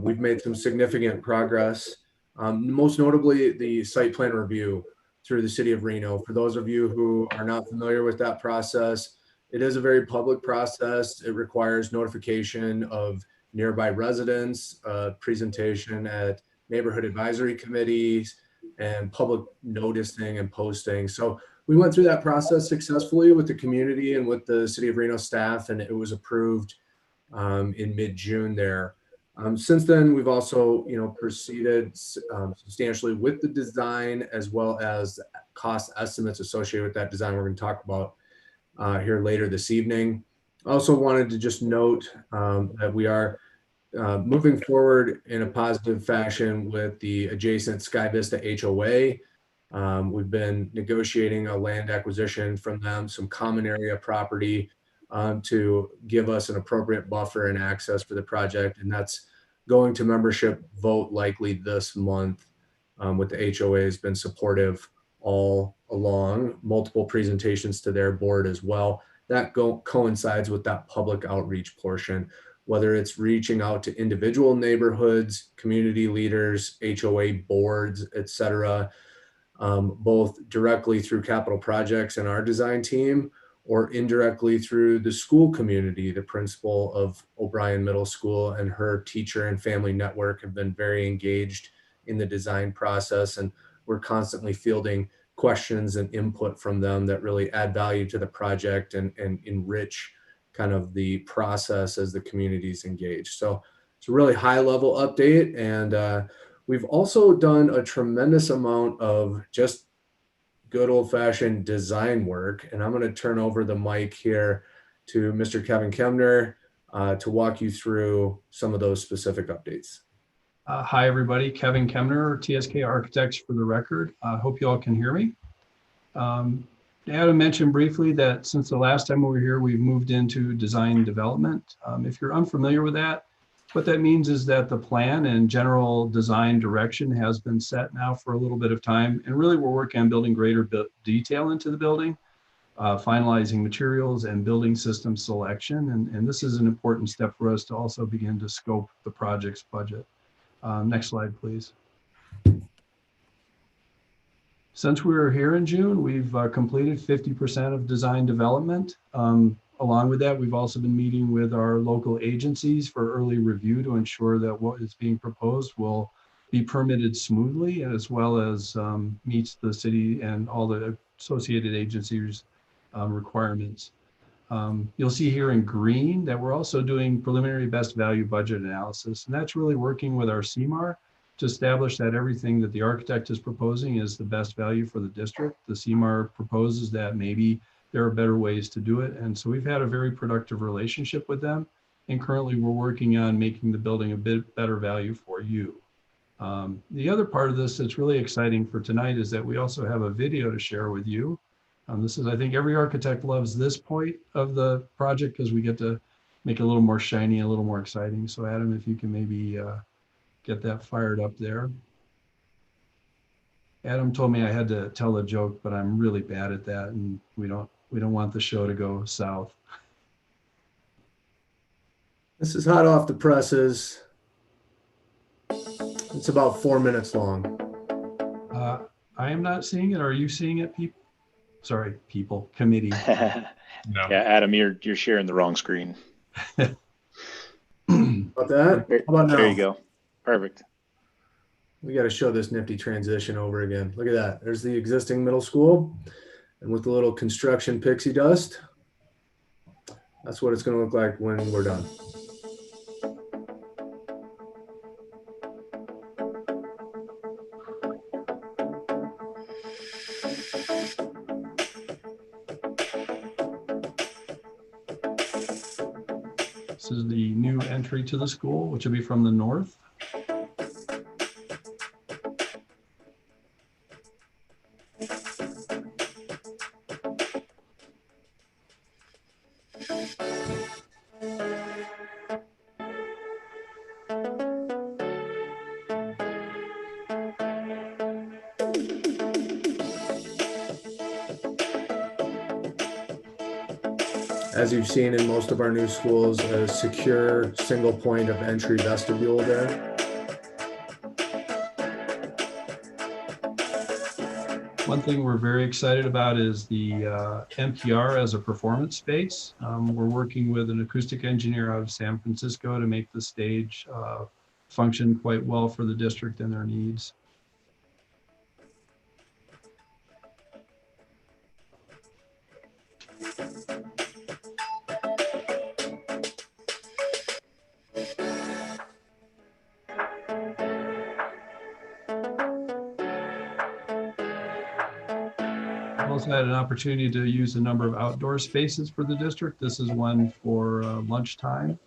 we've made some significant progress, most notably the site plan review through the city of Reno. For those of you who are not familiar with that process, it is a very public process. It requires notification of nearby residents, presentation at neighborhood advisory committees, and public noticing and posting. So we went through that process successfully with the community and with the city of Reno staff, and it was approved in mid-June there. Since then, we've also, proceeded substantially with the design as well as cost estimates associated with that design we're going to talk about here later this evening. I also wanted to just note that we are moving forward in a positive fashion with the adjacent Sky Vista HOA. We've been negotiating a land acquisition from them, some common area property to give us an appropriate buffer and access for the project. And that's going to membership vote likely this month with the HOA has been supportive all along, multiple presentations to their board as well. That coincides with that public outreach portion, whether it's reaching out to individual neighborhoods, community leaders, HOA boards, et cetera, both directly through capital projects and our design team, or indirectly through the school community. The principal of O'Brien Middle School and her teacher and family network have been very engaged in the design process, and we're constantly fielding questions and input from them that really add value to the project and enrich kind of the process as the community's engaged. So it's a really high level update. And we've also done a tremendous amount of just good old fashioned design work. And I'm going to turn over the mic here to Mr. Kevin Kemner to walk you through some of those specific updates. Hi, everybody. Kevin Kemner, TSK Architects for the record. I hope you all can hear me. Adam mentioned briefly that since the last time we were here, we've moved into design development. If you're unfamiliar with that, what that means is that the plan and general design direction has been set now for a little bit of time. And really, we're working on building greater detail into the building, finalizing materials and building system selection. And this is an important step for us to also begin to scope the project's budget. Next slide, please. Since we were here in June, we've completed 50% of design development. Along with that, we've also been meeting with our local agencies for early review to ensure that what is being proposed will be permitted smoothly, as well as meets the city and all the associated agencies' requirements. You'll see here in green that we're also doing preliminary best value budget analysis, and that's really working with our CMAR to establish that everything that the architect is proposing is the best value for the district. The CMAR proposes that maybe there are better ways to do it, and so we've had a very productive relationship with them, and currently we're working on making the building a bit better value for you. The other part of this that's really exciting for tonight is that we also have a video to share with you. This is, I think every architect loves this point of the project because we get to make it a little more shiny, a little more exciting. So Adam, if you can maybe get that fired up there. Adam told me I had to tell a joke, but I'm really bad at that, and we don't want the show to go south. This is hot off the presses. It's about 4 minutes long. I am not seeing it. Are you seeing it, people? Sorry, people, committee. No. Yeah, Adam, you're sharing the wrong screen. About that? How about now? There you go. Perfect. We got to show this nifty transition over again. Look at that. There's the existing middle school. And with the little construction pixie dust, that's what it's going to look like when we're done. This is the new entry to the school, which will be from the north. As you've seen in most of our new schools, a secure single point of entry vestibule there. One thing we're very excited about is the MPR as a performance space. We're working with an acoustic engineer out of San Francisco to make the stage function quite well for the district and their needs. also had an opportunity to use a number of outdoor spaces for the district. This is one for lunchtime.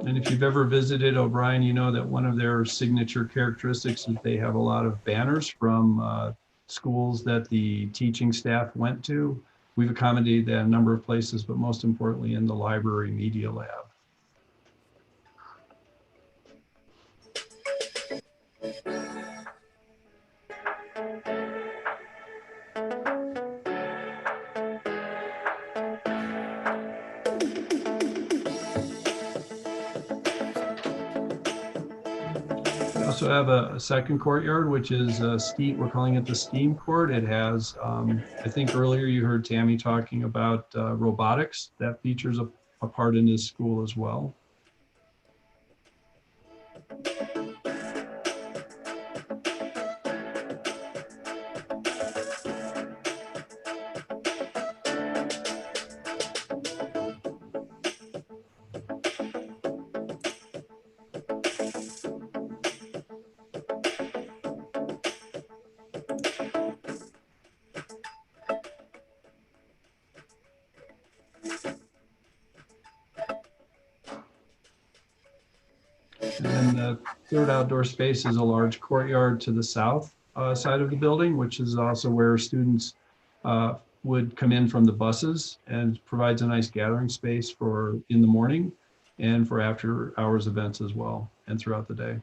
And if you've ever visited O'Brien, you know that one of their signature characteristics is they have a lot of banners from schools that the teaching staff went to. We've accommodated that in a number of places, but most importantly in the library media lab. We also have a second courtyard, which is steam. We're calling it the STEAM court. It has, I think earlier you heard Tammy talking about robotics. That features a part in this school as well. And then the third outdoor space is a large courtyard to the south side of the building, which is also where students would come in from the buses, and provides a nice gathering space for in the morning and for after hours events as well, and throughout the day.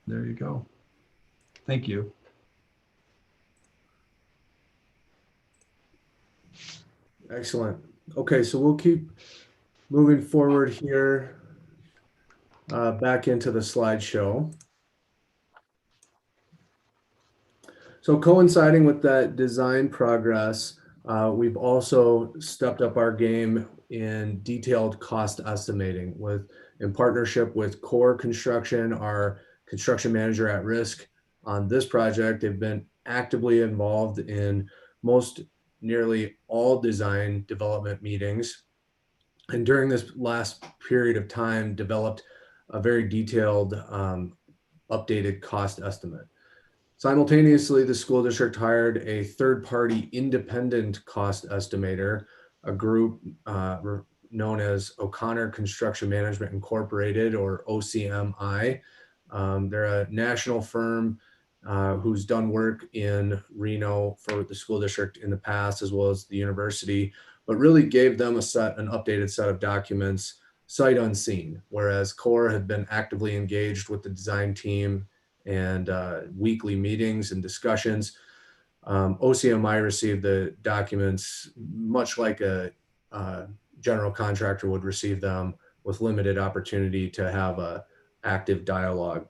There you go. Thank you. Excellent. Okay, so we'll keep moving forward here back into the slideshow. So coinciding with that design progress, we've also stepped up our game in detailed cost estimating in partnership with Core Construction, our construction manager at risk on this project. They've been actively involved in nearly all design development meetings. And during this last period of time, developed a very detailed updated cost estimate. Simultaneously, the school district hired a third-party independent cost estimator, a group known as O'Connor Construction Management Incorporated, or OCMI. They're a national firm who's done work in Reno for the school district in the past, as well as the university, but really gave them an updated set of documents sight unseen, whereas Core had been actively engaged with the design team and weekly meetings and discussions. OCMI received the documents much like a general contractor would receive them, with limited opportunity to have a active dialogue.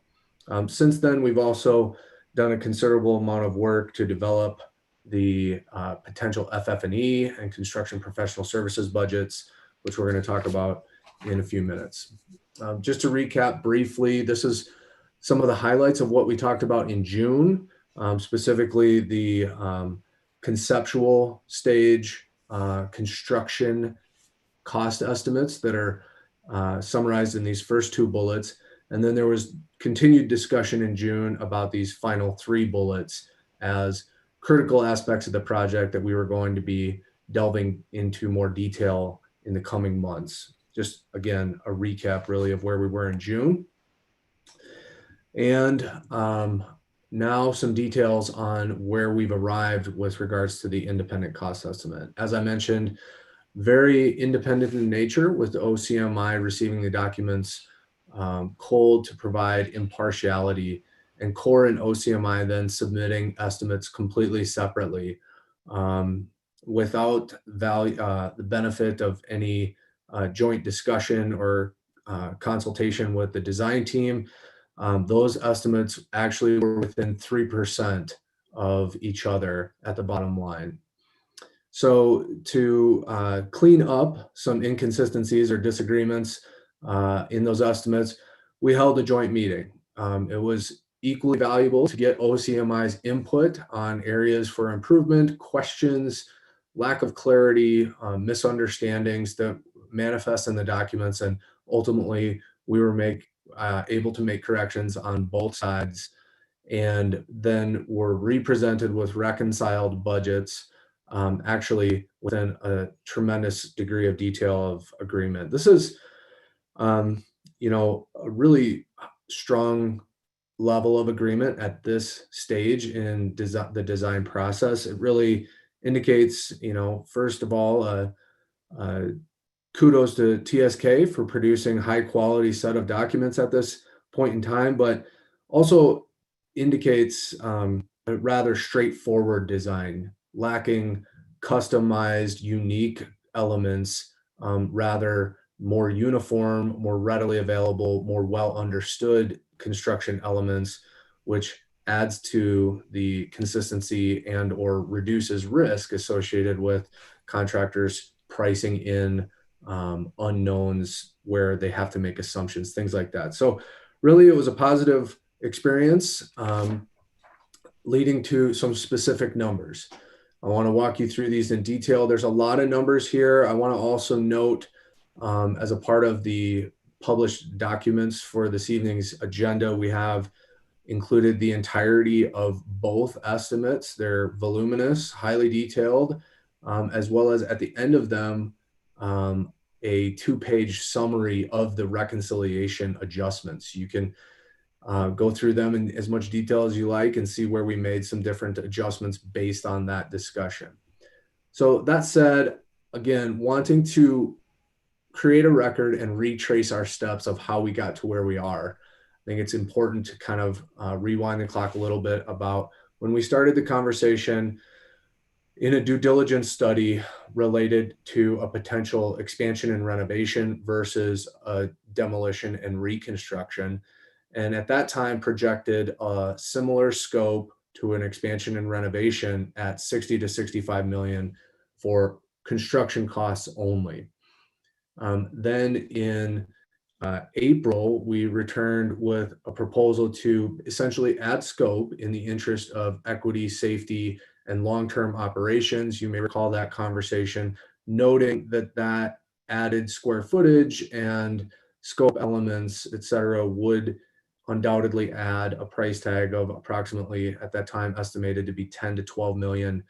Since then, we've also done a considerable amount of work to develop the potential FF&E and construction professional services budgets, which we're going to talk about in a few minutes. Just to recap briefly, this is some of the highlights of what we talked about in June, specifically the conceptual stage construction cost estimates that are summarized in these first two bullets. And then there was continued discussion in June about these final three bullets as critical aspects of the project that we were going to be delving into more detail in the coming months. Just again, a recap really of where we were in June. And now some details on where we've arrived with regards to the independent cost estimate. As I mentioned, very independent in nature, with the OCMI receiving the documents cold to provide impartiality and core and OCMI then submitting estimates completely separately, without the benefit of any joint discussion or consultation with the design team. Those estimates actually were within 3% of each other at the bottom line. So to clean up some inconsistencies or disagreements in those estimates, we held a joint meeting. It was equally valuable to get OCMI's input on areas for improvement, questions, lack of clarity, misunderstandings that manifest in the documents, and ultimately we were able to make corrections on both sides, and then were represented with reconciled budgets, actually within a tremendous degree of detail of agreement. This is, you know, a really strong level of agreement at this stage in the design process. It really indicates, you know, first of all, kudos to TSK for producing high quality set of documents at this point in time, but also indicates a rather straightforward design, lacking customized, unique elements, rather more uniform, more readily available, more well understood construction elements, which adds to the consistency and or reduces risk associated with contractors pricing in unknowns where they have to make assumptions, things like that. So really it was a positive experience, leading to some specific numbers. I want to walk you through these in detail. There's a lot of numbers here. I want to also note, as a part of the published documents for this evening's agenda, we have included the entirety of both estimates. They're voluminous, highly detailed, as well as at the end of them, a 2-page summary of the reconciliation adjustments. You can go through them in as much detail as you like and see where we made some different adjustments based on that discussion. So that said, again, wanting to create a record and retrace our steps of how we got to where we are, I think it's important to kind of rewind the clock a little bit about when we started the conversation in a due diligence study related to a potential expansion and renovation versus a demolition and reconstruction. And at that time projected a similar scope to an expansion and renovation at 60 to 65 million for construction costs only. Then in April, we returned with a proposal to essentially add scope in the interest of equity, safety, and long-term operations. You may recall that conversation, noting that that added square footage and scope elements, et cetera, would undoubtedly add a price tag of approximately, at that time, estimated to be 10 to 12 million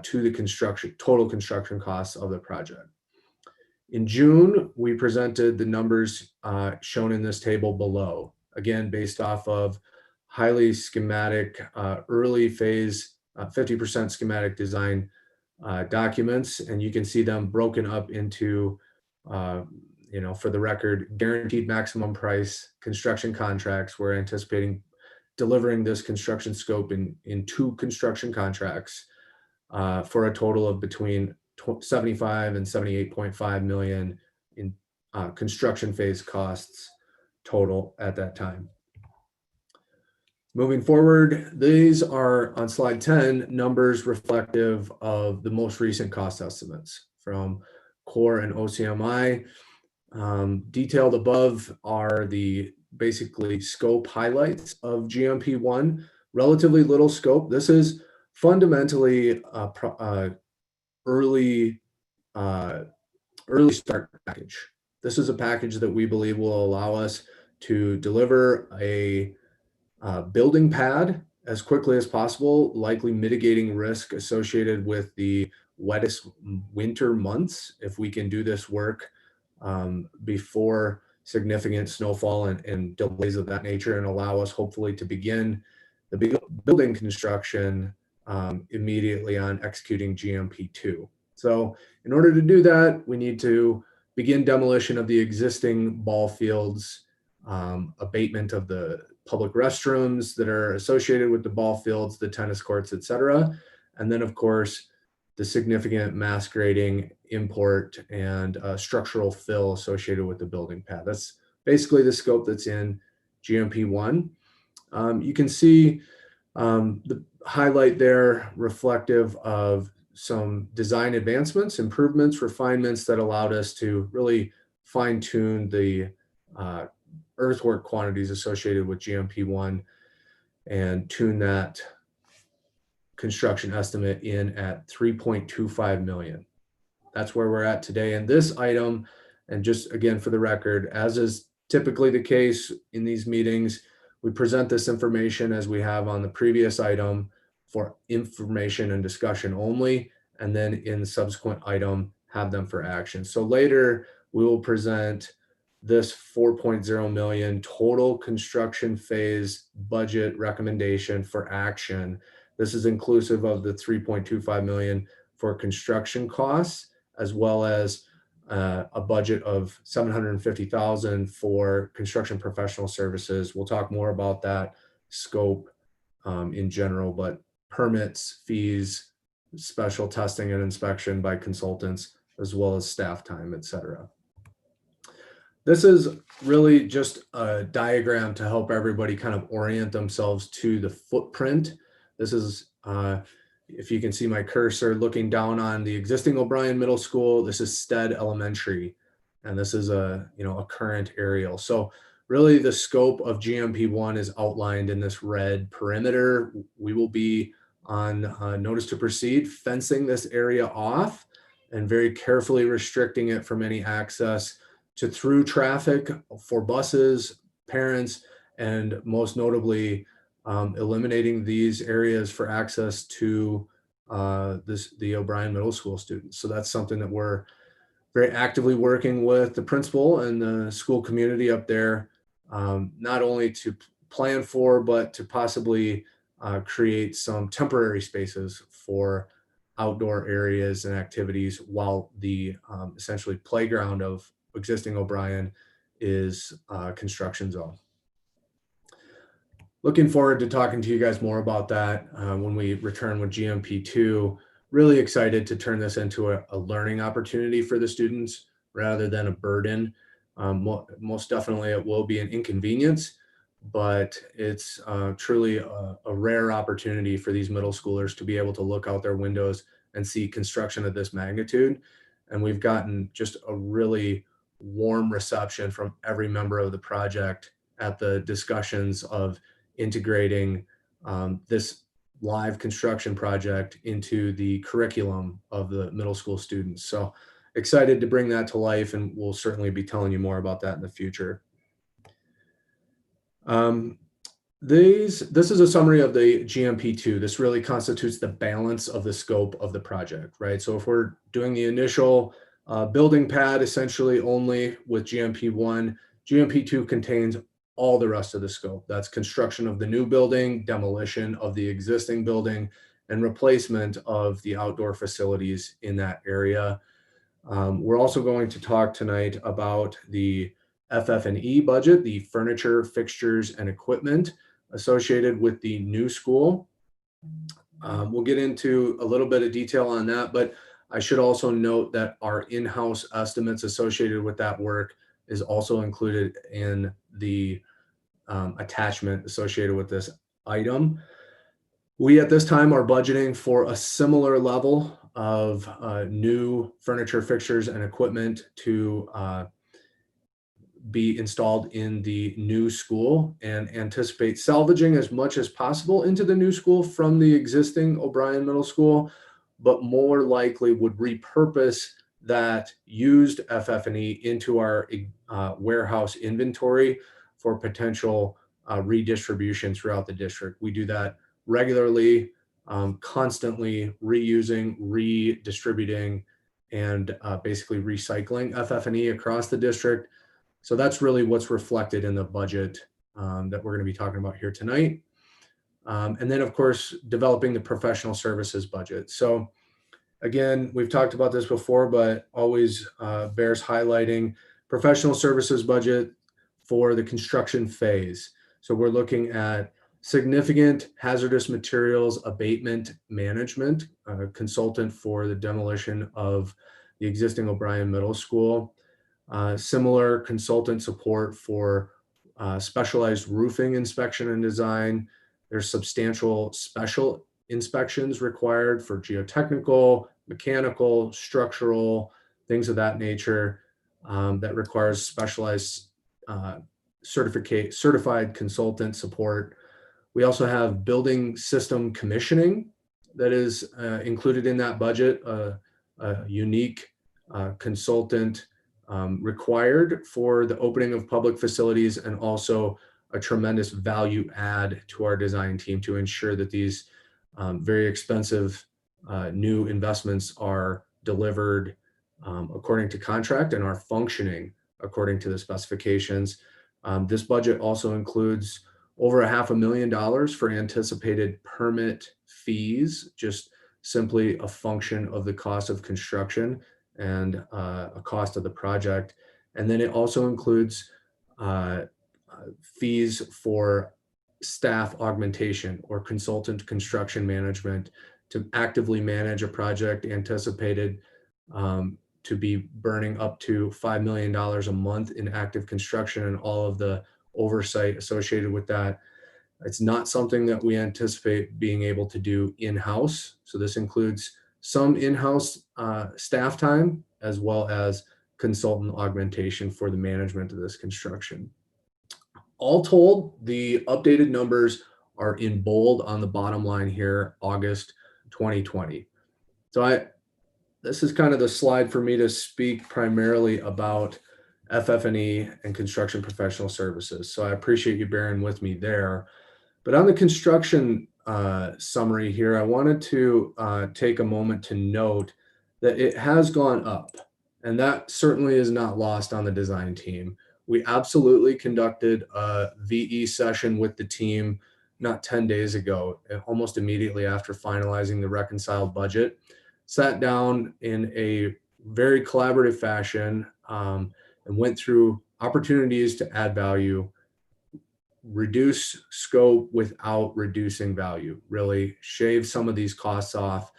to the total construction costs of the project. In June, we presented the numbers shown in this table below, again, based off of highly schematic, early phase, 50% schematic design documents. And you can see them broken up into, you know, for the record, guaranteed maximum price construction contracts. We're anticipating delivering this construction scope in 2 construction contracts for a total of between 75 and 78.5 million in construction phase costs total at that time. Moving forward, these are on slide 10, numbers reflective of the most recent cost estimates from core and OCMI. Detailed above are the basically scope highlights of GMP1, relatively little scope. This is fundamentally early start package. This is a package that we believe will allow us to deliver a building pad as quickly as possible, likely mitigating risk associated with the wettest winter months if we can do this work before significant snowfall and delays of that nature, and allow us hopefully to begin the building construction immediately on executing GMP2. So in order to do that, we need to begin demolition of the existing ball fields, abatement of the public restrooms that are associated with the ball fields, the tennis courts, etc. And then, of course, the significant mass grading, import, and structural fill associated with the building pad. That's basically the scope that's in GMP 1. You can see the highlight there reflective of some design advancements, improvements, refinements that allowed us to really fine tune the earthwork quantities associated with GMP 1 and tune that construction estimate in at 3.25 million. That's where we're at today. And this item, and just again for the record, as is typically the case in these meetings, we present this information as we have on the previous item for information and discussion only, and then in the subsequent item, have them for action. So later we will present this 4.0 million total construction phase budget recommendation for action. This is inclusive of the 3.25 million for construction costs, as well as a budget of 750,000 for construction professional services. We'll talk more about that scope in general, but permits, fees, special testing and inspection by consultants, as well as staff time, etc. This is really just a diagram to help everybody kind of orient themselves to the footprint. This is, if you can see my cursor looking down on the existing O'Brien Middle School, this is Stead Elementary, and this is a current aerial. So really the scope of GMP 1 is outlined in this red perimeter. We will be on notice to proceed, fencing this area off and very carefully restricting it from any access to through traffic for buses, parents, and most notably eliminating these areas for access to the O'Brien Middle School students. So that's something that we're very actively working with the principal and the school community up there, not only to plan for, but to possibly create some temporary spaces for outdoor areas and activities while the essentially playground of existing O'Brien is construction zone. Looking forward to talking to you guys more about that when we return with GMP2. Really excited to turn this into a learning opportunity for the students rather than a burden. Most definitely it will be an inconvenience, but it's truly a rare opportunity for these middle schoolers to be able to look out their windows and see construction of this magnitude. And we've gotten just a really warm reception from every member of the project at the discussions of integrating this live construction project into the curriculum of the middle school students. So excited to bring that to life, and we'll certainly be telling you more about that in the future. This is a summary of the GMP2. This really constitutes the balance of the scope of the project, right? So if we're doing the initial building pad essentially only with GMP1, GMP2 contains all the rest of the scope. That's construction of the new building, demolition of the existing building, and replacement of the outdoor facilities in that area. We're also going to talk tonight about the FF&E budget, the furniture, fixtures, and equipment associated with the new school. We'll get into a little bit of detail on that, but I should also note that our in-house estimates associated with that work is also included in the attachment associated with this item. We at this time are budgeting for a similar level of new furniture, fixtures, and equipment to be installed in the new school, and anticipate salvaging as much as possible into the new school from the existing O'Brien Middle School, but more likely would repurpose that used FF&E into our warehouse inventory for potential redistribution throughout the district. We do that regularly, constantly reusing, redistributing, and basically recycling FF&E across the district. So that's really what's reflected in the budget that we're going to be talking about here tonight. And then, of course, developing the professional services budget. So again, we've talked about this before, but always bears highlighting professional services budget for the construction phase. So we're looking at significant hazardous materials abatement management, consultant for the demolition of the existing O'Brien Middle School. Similar consultant support for specialized roofing inspection and design. There's substantial special inspections required for geotechnical, mechanical, structural, things of that nature that requires specialized certified consultant support. We also have building system commissioning that is included in that budget, a unique consultant required for the opening of public facilities, and also a tremendous value add to our design team to ensure that these very expensive new investments are delivered according to contract and are functioning according to the specifications. This budget also includes over $500,000 for anticipated permit fees, just simply a function of the cost of construction and a cost of the project. And then it also includes fees for staff augmentation or consultant construction management to actively manage a project anticipated to be burning up to $5 million a month in active construction and all of the oversight associated with that. It's not something that we anticipate being able to do in-house. So this includes some in-house staff time, as well as consultant augmentation for the management of this construction. All told, the updated numbers are in bold on the bottom line here, August 2020. So this is kind of the slide for me to speak primarily about FF&E and construction professional services. So I appreciate you bearing with me there. But on the construction summary here, I wanted to take a moment to note that it has gone up, and that certainly is not lost on the design team. We absolutely conducted a VE session with the team not 10 days ago, almost immediately after finalizing the reconciled budget, sat down in a very collaborative fashion and went through opportunities to add value, reduce scope without reducing value, really shave some of these costs off.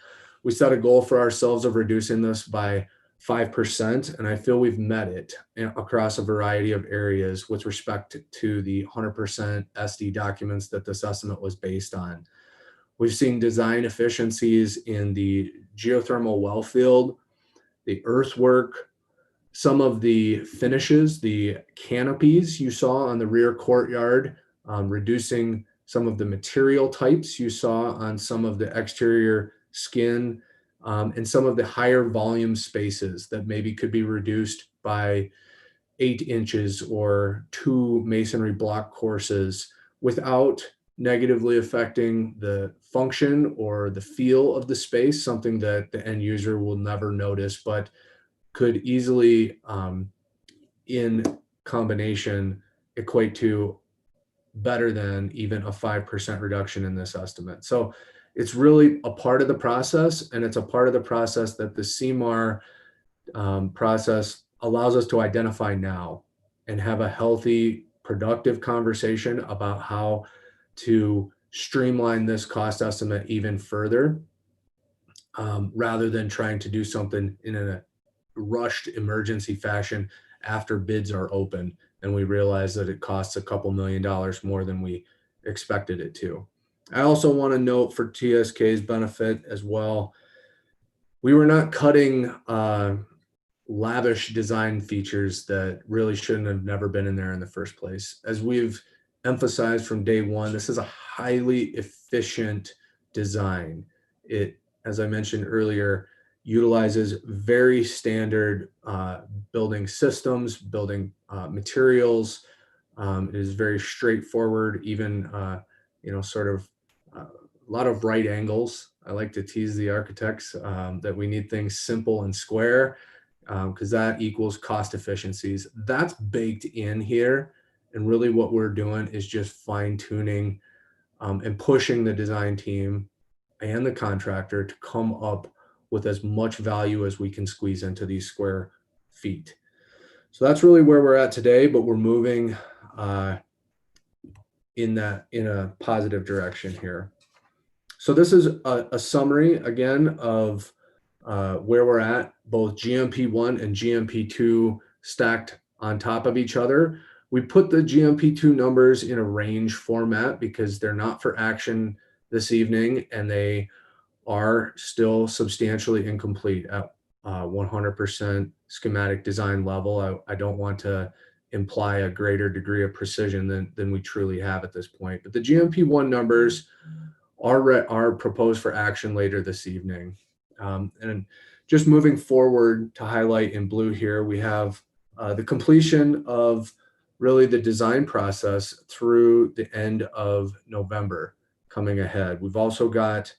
We set a goal for ourselves of reducing this by 5%, and I feel we've met it across a variety of areas with respect to the 100% SD documents that this estimate was based on. We've seen design efficiencies in the geothermal well field, the earthwork, some of the finishes, the canopies you saw on the rear courtyard, reducing some of the material types you saw on some of the exterior skin, and some of the higher volume spaces that maybe could be reduced by 8 inches or 2 masonry block courses without negatively affecting the function or the feel of the space, something that the end user will never notice, but could easily, in combination, equate to better than even a 5% reduction in this estimate. So it's really a part of the process, and it's a part of the process that the CMAR process allows us to identify now and have a healthy, productive conversation about how to streamline this cost estimate even further, rather than trying to do something in a rushed emergency fashion after bids are open and we realize that it costs a couple $1 million more than we expected it to. I also want to note for TSK's benefit as well, we were not cutting lavish design features that really shouldn't have never been in there in the first place. As we've emphasized from day one, this is a highly efficient design. It, as I mentioned earlier, utilizes very standard building systems, building materials. It is very straightforward, even sort of a lot of right angles. I like to tease the architects that we need things simple and square, because that equals cost efficiencies. That's baked in here. And really what we're doing is just fine tuning and pushing the design team and the contractor to come up with as much value as we can squeeze into these square feet. So that's really where we're at today, but we're moving in a positive direction here. So this is a summary again of where we're at, both GMP1 and GMP2 stacked on top of each other. We put the GMP2 numbers in a range format because they're not for action this evening, and they are still substantially incomplete at 100% schematic design level. I don't want to imply a greater degree of precision than we truly have at this point. But the GMP1 numbers are proposed for action later this evening. And just moving forward to highlight in blue here, we have the completion of really the design process through the end of November coming ahead. We've also got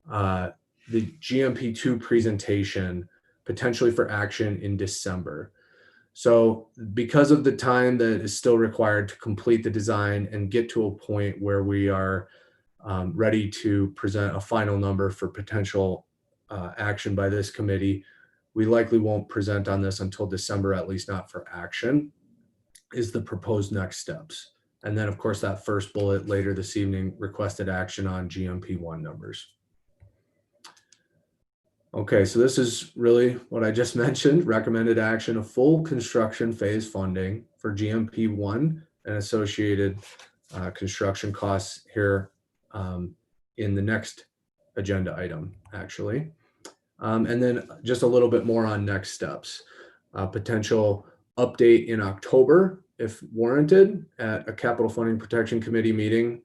the GMP2 presentation potentially for action in December. So because of the time that is still required to complete the design and get to a point where we are ready to present a final number for potential action by this committee, we likely won't present on this until December, at least not for action, is the proposed next steps. And then of course that first bullet later this evening, requested action on GMP1 numbers. Okay, so this is really what I just mentioned, recommended action of full construction phase funding for GMP1 and associated construction costs here in the next agenda item, actually. And then just a little bit more on next steps. Potential update in October, if warranted, at a Capital Funding Protection Committee meeting.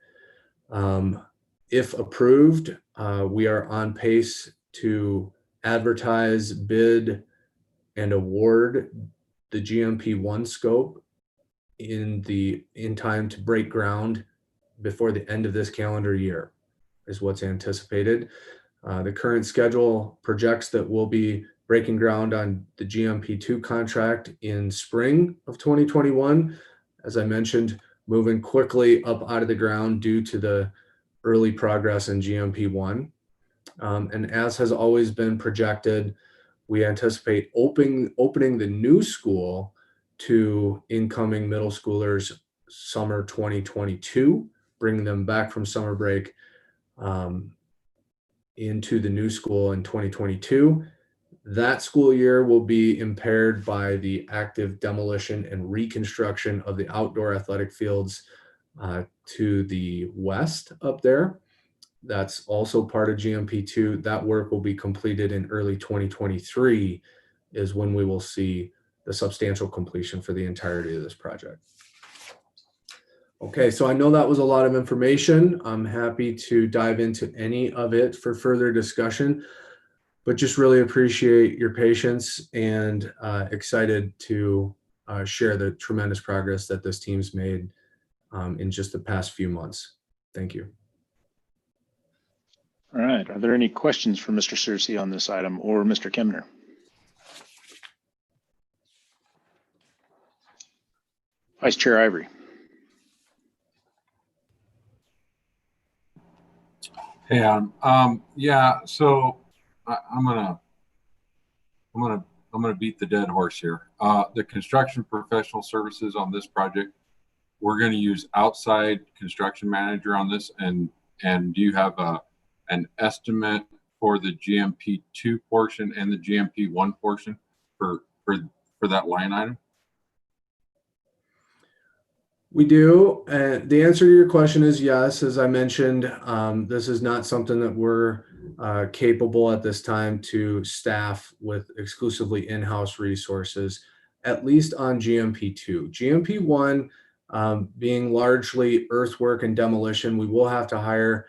If approved, we are on pace to advertise, bid, and award the GMP1 scope in time to break ground before the end of this calendar year, is what's anticipated. The current schedule projects that we'll be breaking ground on the GMP2 contract in spring of 2021. As I mentioned, moving quickly up out of the ground due to the early progress in GMP1. And as has always been projected, we anticipate opening the new school to incoming middle schoolers summer 2022, bringing them back from summer break into the new school in 2022. That school year will be impaired by the active demolition and reconstruction of the outdoor athletic fields to the west up there. That's also part of GMP2. That work will be completed in early 2023 is when we will see the substantial completion for the entirety of this project. Okay, so I know that was a lot of information. I'm happy to dive into any of it for further discussion, but just really appreciate your patience and excited to share the tremendous progress that this team's made in just the past few months. Thank you. All right. Are there any questions for Mr. Searcy on this item or Mr. Kemner? Vice Chair Ivory. Hey, yeah. So I'm gonna beat the dead horse here. The construction professional services on this project, we're going to use outside construction manager on this, and do you have an estimate for the GMP2 portion and the GMP1 portion for that line item? We do. The answer to your question is yes. As I mentioned, this is not something that we're capable at this time to staff with exclusively in-house resources, at least on GMP2. GMP1 being largely earthwork and demolition, we will have to hire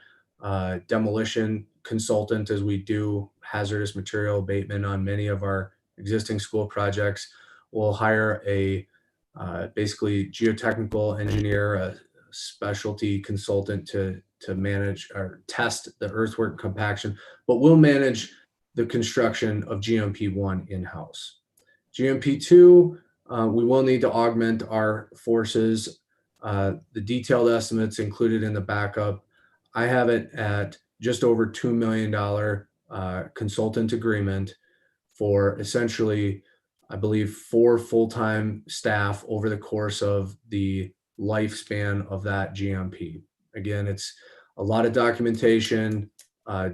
demolition consultant as we do hazardous material abatement on many of our existing school projects. We'll hire a basically geotechnical engineer, a specialty consultant to manage or test the earthwork compaction, but we'll manage the construction of GMP1 in-house. GMP2, we will need to augment our forces. The detailed estimates included in the backup, I have it at just over $2 million consultant agreement for essentially, I believe, 4 full-time staff over the course of the lifespan of that GMP. Again, it's a lot of documentation,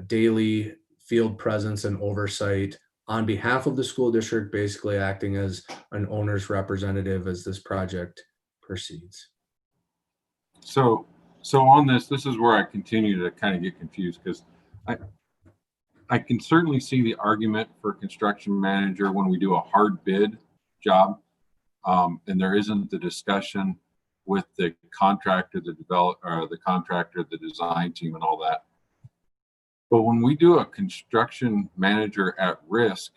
daily field presence and oversight on behalf of the school district, basically acting as an owner's representative as this project proceeds. So on this is where I continue to kind of get confused, because I can certainly see the argument for construction manager when we do a hard bid job, and there isn't the discussion with the contractor, the contractor, the design team, and all that. But when we do a construction manager at risk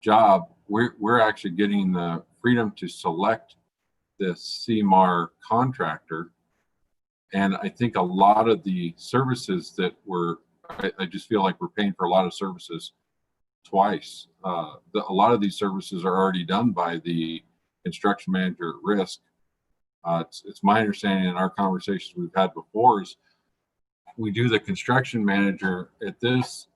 job, we're actually getting the freedom to select the CMAR contractor. And I think a lot of the services that I just feel like we're paying for a lot of services twice. A lot of these services are already done by the construction manager at risk. It's my understanding in our conversations we've had before is we do the construction manager at this,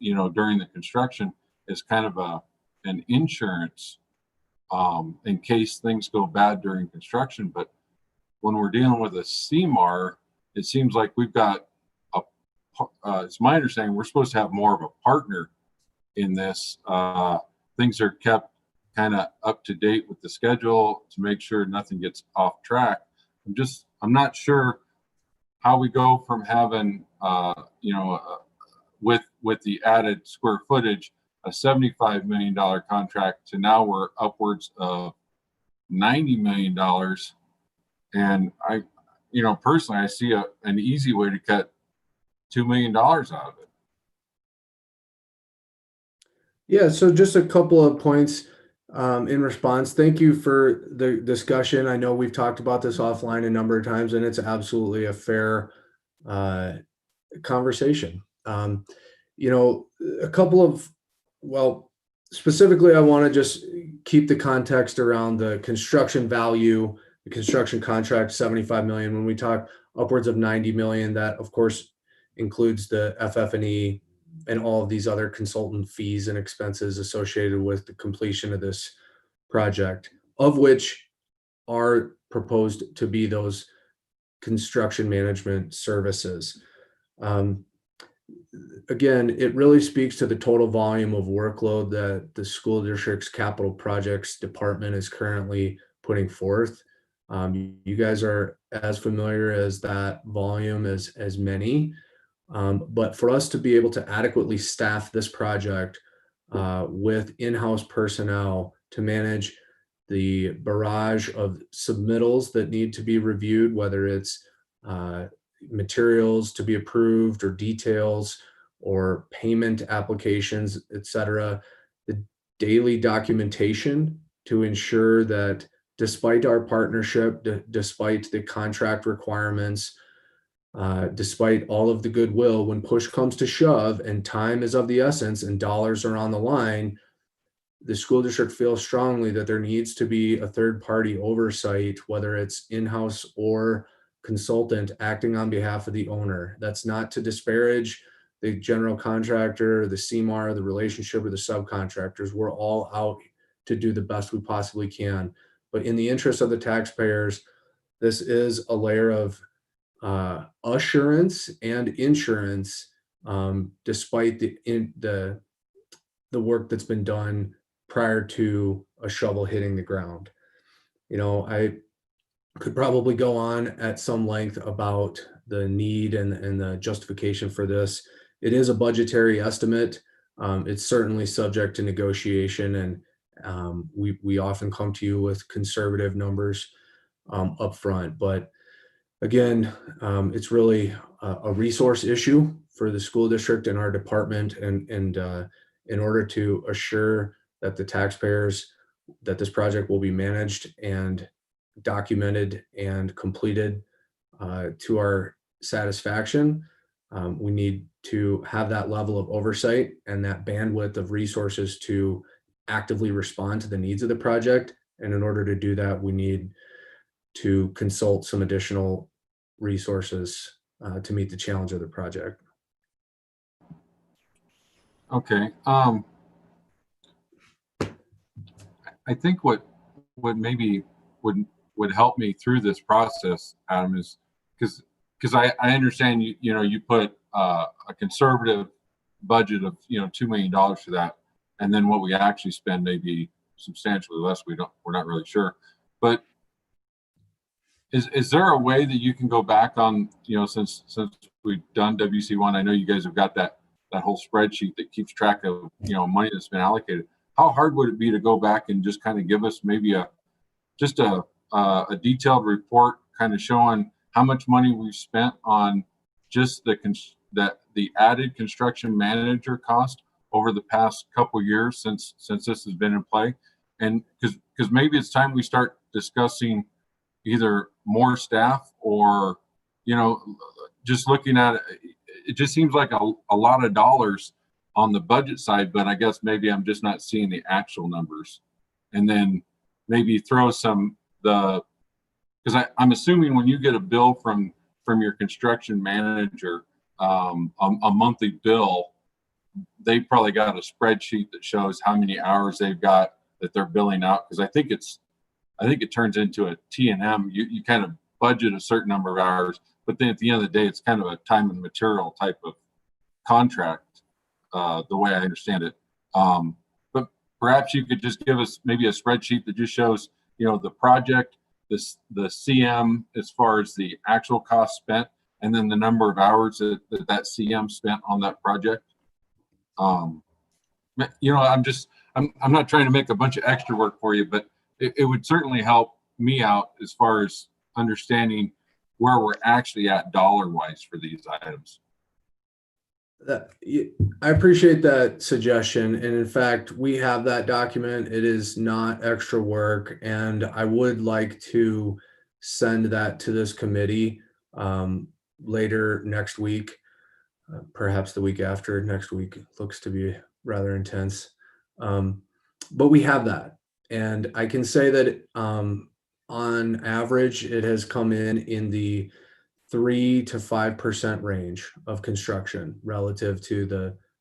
during the construction is kind of an insurance in case things go bad during construction. But when we're dealing with a CMAR, it seems like we've got it's my understanding we're supposed to have more of a partner in this. Things are kept kind of up to date with the schedule to make sure nothing gets off track. I'm not sure how we go from having, with the added square footage, a $75 million contract to now we're upwards of $90 million. And I, personally, I see an easy way to cut $2 million out of it. Yeah, so just a couple of points in response. Thank you for the discussion. I know we've talked about this offline a number of times, and it's absolutely a fair conversation. A couple of, specifically, I want to just keep the context around the construction value, the construction contract, 75 million. When we talk upwards of 90 million, that of course includes the FF&E and all of these other consultant fees and expenses associated with the completion of this project, of which are proposed to be those construction management services. Again, it really speaks to the total volume of workload that the school district's capital projects department is currently putting forth. You guys are as familiar as that volume as many. But for us to be able to adequately staff this project with in-house personnel to manage the barrage of submittals that need to be reviewed, whether it's materials to be approved or details or payment applications, etc., the daily documentation to ensure that despite our partnership, despite the contract requirements, despite all of the goodwill, when push comes to shove and time is of the essence and dollars are on the line, the school district feels strongly that there needs to be a third-party oversight, whether it's in-house or consultant acting on behalf of the owner. That's not to disparage the general contractor, the CMAR, the relationship with the subcontractors. We're all out to do the best we possibly can. But in the interest of the taxpayers, this is a layer of assurance and insurance, despite the work that's been done prior to a shovel hitting the ground. I could probably go on at some length about the need and the justification for this. It is a budgetary estimate. It's certainly subject to negotiation, and we often come to you with conservative numbers up front. But again, it's really a resource issue for the school district and our department, and in order to assure that the taxpayers, that this project will be managed and documented and completed to our satisfaction, we need to have that level of oversight and that bandwidth of resources to actively respond to the needs of the project. And in order to do that, we need to consult some additional resources to meet the challenge of the project. Okay. I think what maybe would would help me through this process, Adam, is because I understand you put a conservative budget of $2 million for that, and then what we actually spend may be substantially less. We're not really sure, but is there a way that you can go back on, since we've done WC1, I know you guys have got that whole spreadsheet that keeps track of money that's been allocated. How hard would it be to go back and just kind of give us maybe a detailed report kind of showing how much money we've spent on just the added construction manager cost over the past couple years since this has been in play? And because maybe it's time we start discussing either more staff or just looking at it. It just seems like a lot of dollars on the budget side, but I guess maybe I'm just not seeing the actual numbers. And then maybe throw because I'm assuming when you get a bill from your construction manager, a monthly bill, they probably got a spreadsheet that shows how many hours they've got that they're billing out. Because I think it turns into a T&M. You kind of budget a certain number of hours, but then at the end of the day, it's kind of a time and material type of contract, the way I understand it. But perhaps you could just give us maybe a spreadsheet that just shows, the project, the CM as far as the actual cost spent, and then the number of hours that CM spent on that project. I'm not trying to make a bunch of extra work for you, but it would certainly help me out as far as understanding where we're actually at dollar-wise for these items. I appreciate that suggestion. And in fact, we have that document. It is not extra work. And I would like to send that to this committee later next week, perhaps the week after. Next week looks to be rather intense. But we have that. And I can say that on average, it has come in the 3 to 5% range of construction relative to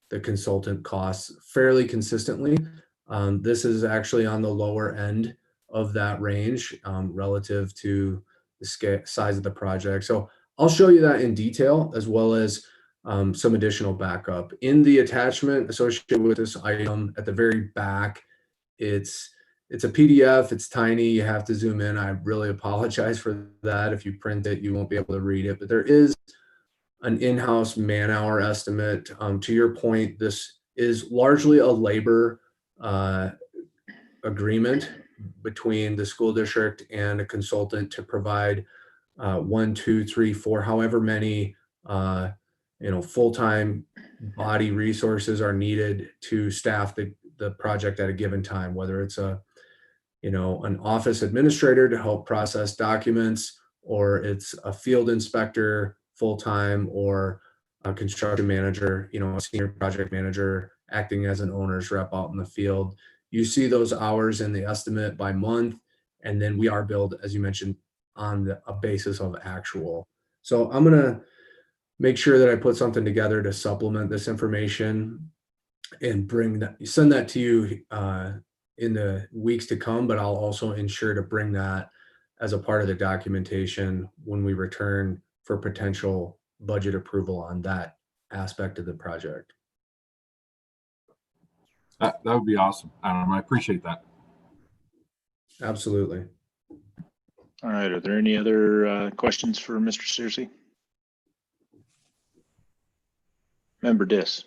the consultant costs fairly consistently. This is actually on the lower end of that range relative to the size of the project. So I'll show you that in detail, as well as some additional backup. In the attachment associated with this item at the very back, it's a PDF. It's tiny. You have to zoom in. I really apologize for that. If you print it, you won't be able to read it. But there is an in-house man-hour estimate. To your point, this is largely a labor agreement between the school district and a consultant to provide 1, 2, 3, 4, however many full-time body resources are needed to staff the project at a given time, whether it's an office administrator to help process documents, or it's a field inspector full-time, or a construction manager, a senior project manager acting as an owner's rep out in the field. You see those hours in the estimate by month, and then we are billed, as you mentioned, on a basis of actual. So I'm going to make sure that I put something together to supplement this information and send that to you in the weeks to come, but I'll also ensure to bring that as a part of the documentation when we return for potential budget approval on that aspect of the project. That would be awesome. I appreciate that. Absolutely. All right. Are there any other questions for Mr. Searcy? Member Dis.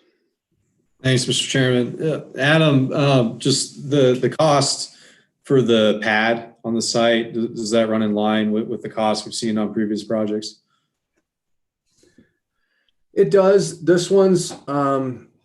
Thanks, Mr. Chairman. Adam, just the cost for the pad on the site, does that run in line with the cost we've seen on previous projects? It does. This one's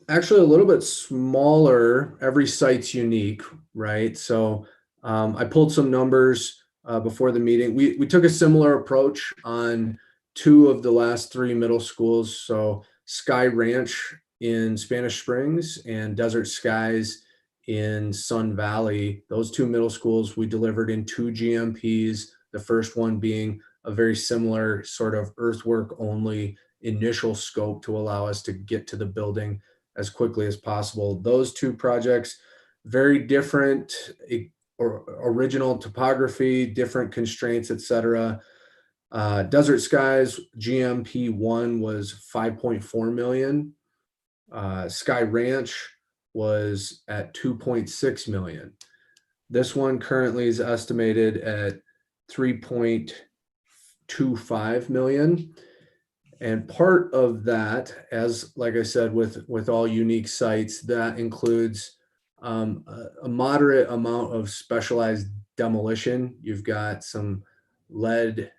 actually a little bit smaller. Every site's unique, right? So I pulled some numbers before the meeting. We took a similar approach on 2 of the last 3 middle schools. So Sky Ranch in Spanish Springs and Desert Skies in Sun Valley. Those 2 middle schools we delivered in 2 GMPs. The first one being a very similar sort of earthwork only initial scope to allow us to get to the building as quickly as possible. Those 2 projects, very different original topography, different constraints, etc. Desert Skies GMP1 was 5.4 million. Sky Ranch was at 2.6 million. This one currently is estimated at 3.25 million. And part of that, as like I said, with all unique sites, that includes a moderate amount of specialized demolition. You've got some lead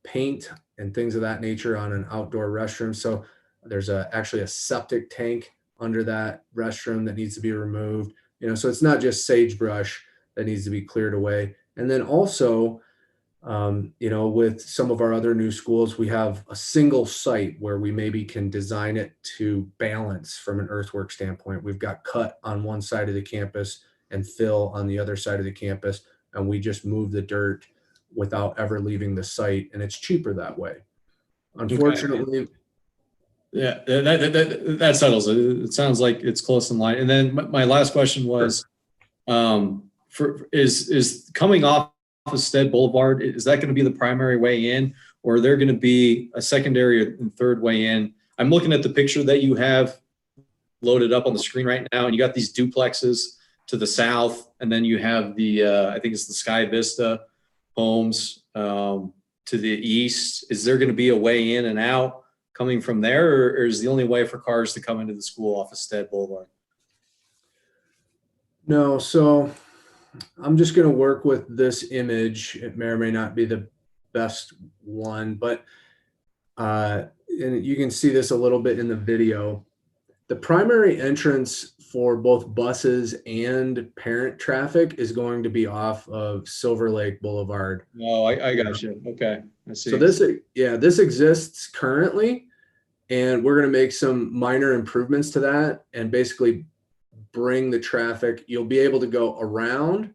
paint and things of that nature on an outdoor restroom. So there's actually a septic tank under that restroom that needs to be removed. So it's not just sagebrush that needs to be cleared away. And then also, with some of our other new schools, we have a single site where we maybe can design it to balance from an earthwork standpoint. We've got cut on one side of the campus and fill on the other side of the campus, and we just move the dirt without ever leaving the site, and it's cheaper that way. Unfortunately, okay. Yeah, that settles it. It sounds like it's close in line. And then my last question was, is coming off of Stead Boulevard, is that going to be the primary way in, or are there going to be a secondary and third way in? I'm looking at the picture that you have loaded up on the screen right now, and you got these duplexes to the south, and then you have the, I think it's the Sky Vista homes to the east. Is there going to be a way in and out coming from there, or is the only way for cars to come into the school off of Stead Boulevard? No, so I'm just going to work with this image. It may or may not be the best one, but and you can see this a little bit in the video. The primary entrance for both buses and parent traffic is going to be off of Silver Lake Boulevard. Oh, I got you. Okay, I see. So this exists currently, and we're going to make some minor improvements to that and basically bring the traffic. You'll be able to go around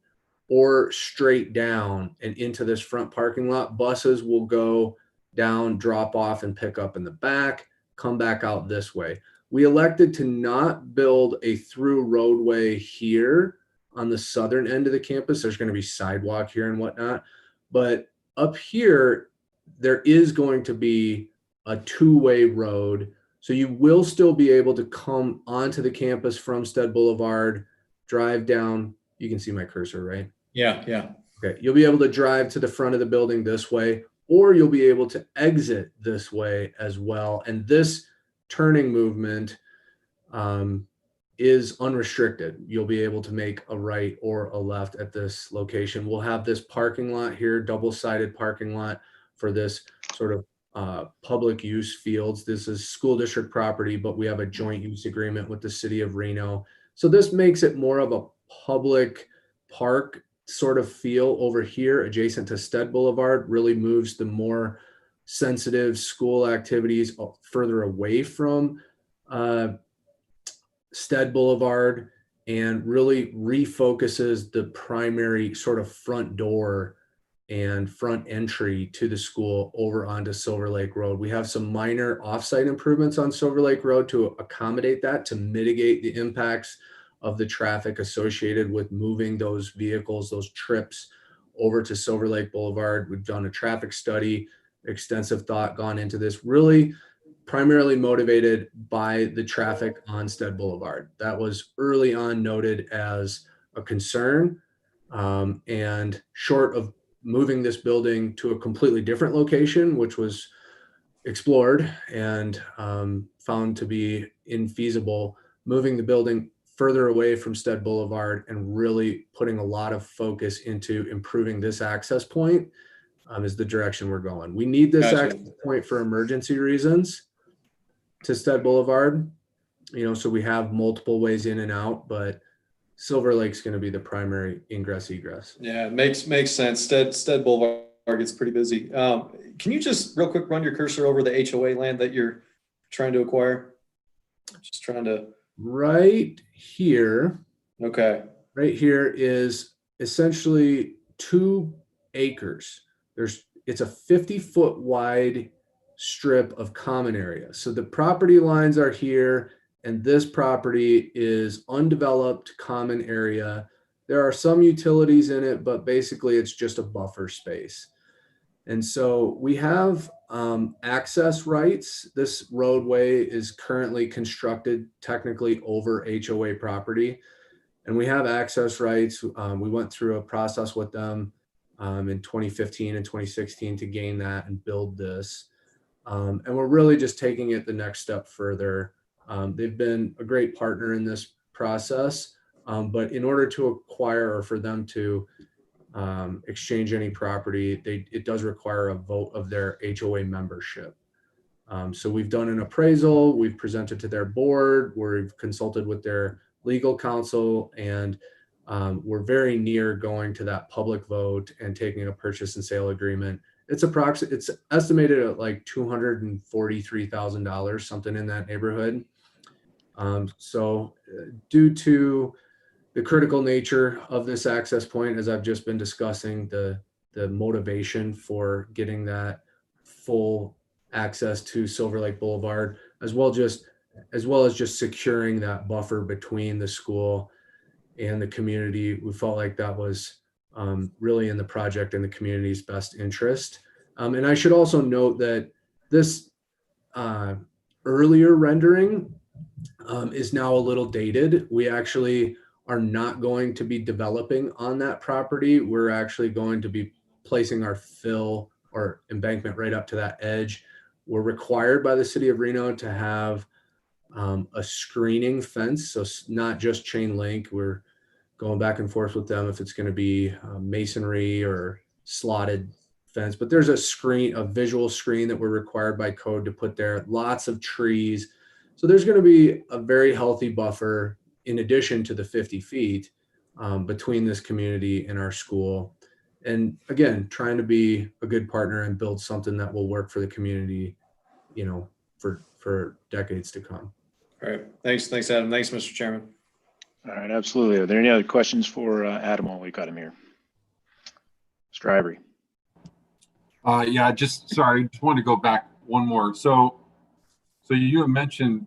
or straight down and into this front parking lot. Buses will go down, drop off, and pick up in the back, come back out this way. We elected to not build a through roadway here on the southern end of the campus. There's going to be sidewalk here and whatnot, but up here, there is going to be a two-way road. So you will still be able to come onto the campus from Stead Boulevard, drive down. You can see my cursor, right? Yeah. Okay. You'll be able to drive to the front of the building this way, or you'll be able to exit this way as well. And this turning movement is unrestricted. You'll be able to make a right or a left at this location. We'll have this parking lot here, double-sided parking lot for this sort of public use fields. This is school district property, but we have a joint use agreement with the city of Reno. So this makes it more of a public park sort of feel over here adjacent to Stead Boulevard. Really moves the more sensitive school activities further away from Stead Boulevard and really refocuses the primary sort of front door and front entry to the school over onto Silver Lake Road. We have some minor offsite improvements on Silver Lake Road to accommodate that, to mitigate the impacts of the traffic associated with moving those vehicles, those trips over to Silver Lake Boulevard. We've done a traffic study, extensive thought gone into this, really primarily motivated by the traffic on Stead Boulevard. That was early on noted as a concern, and short of moving this building to a completely different location, which was explored and found to be infeasible, moving the building further away from Stead Boulevard and really putting a lot of focus into improving this access point is the direction we're going. We need this access point for emergency reasons to Stead Boulevard, so we have multiple ways in and out, but Silver Lake's going to be the primary ingress egress. Yeah, makes sense. Stead Boulevard gets pretty busy. Can you just real quick run your cursor over the HOA land that you're trying to acquire? Just trying to. Right here. Okay. Right here is essentially 2 acres. It's a 50-foot wide strip of common area. So the property lines are here, and this property is undeveloped common area there are some utilities in it, but basically it's just a buffer space. And so we have access rights. This roadway is currently constructed technically over HOA property, and we have access rights. We went through a process with them in 2015 and 2016 to gain that and build this. And we're really just taking it the next step further. They've been a great partner in this process, but in order to acquire or for them to exchange any property, it does require a vote of their HOA membership. So we've done an appraisal, we've presented to their board, we've consulted with their legal counsel, and we're very near going to that public vote and taking a purchase and sale agreement. It's estimated at like $243,000, something in that neighborhood. So due to the critical nature of this access point, as I've just been discussing, the motivation for getting that full access to Silver Lake Boulevard, as well as just securing that buffer between the school and the community, we felt like that was really in the project and the community's best interest. And I should also note that this earlier rendering is now a little dated. We actually are not going to be developing on that property. We're actually going to be placing our fill or embankment right up to that edge. We're required by the city of Reno to have a screening fence, so not just chain link. We're going back and forth with them if it's going to be masonry or slotted fence, but there's a visual screen that we're required by code to put there. Lots of trees. So there's going to be a very healthy buffer in addition to the 50 feet between this community and our school. And again, trying to be a good partner and build something that will work for the community, for decades to come. All right. Thanks, Adam. Thanks, Mr. Chairman. All right, absolutely. Are there any other questions for Adam while we've got him here? Mr. Ivory. Yeah, just wanted to go back one more. So you have mentioned,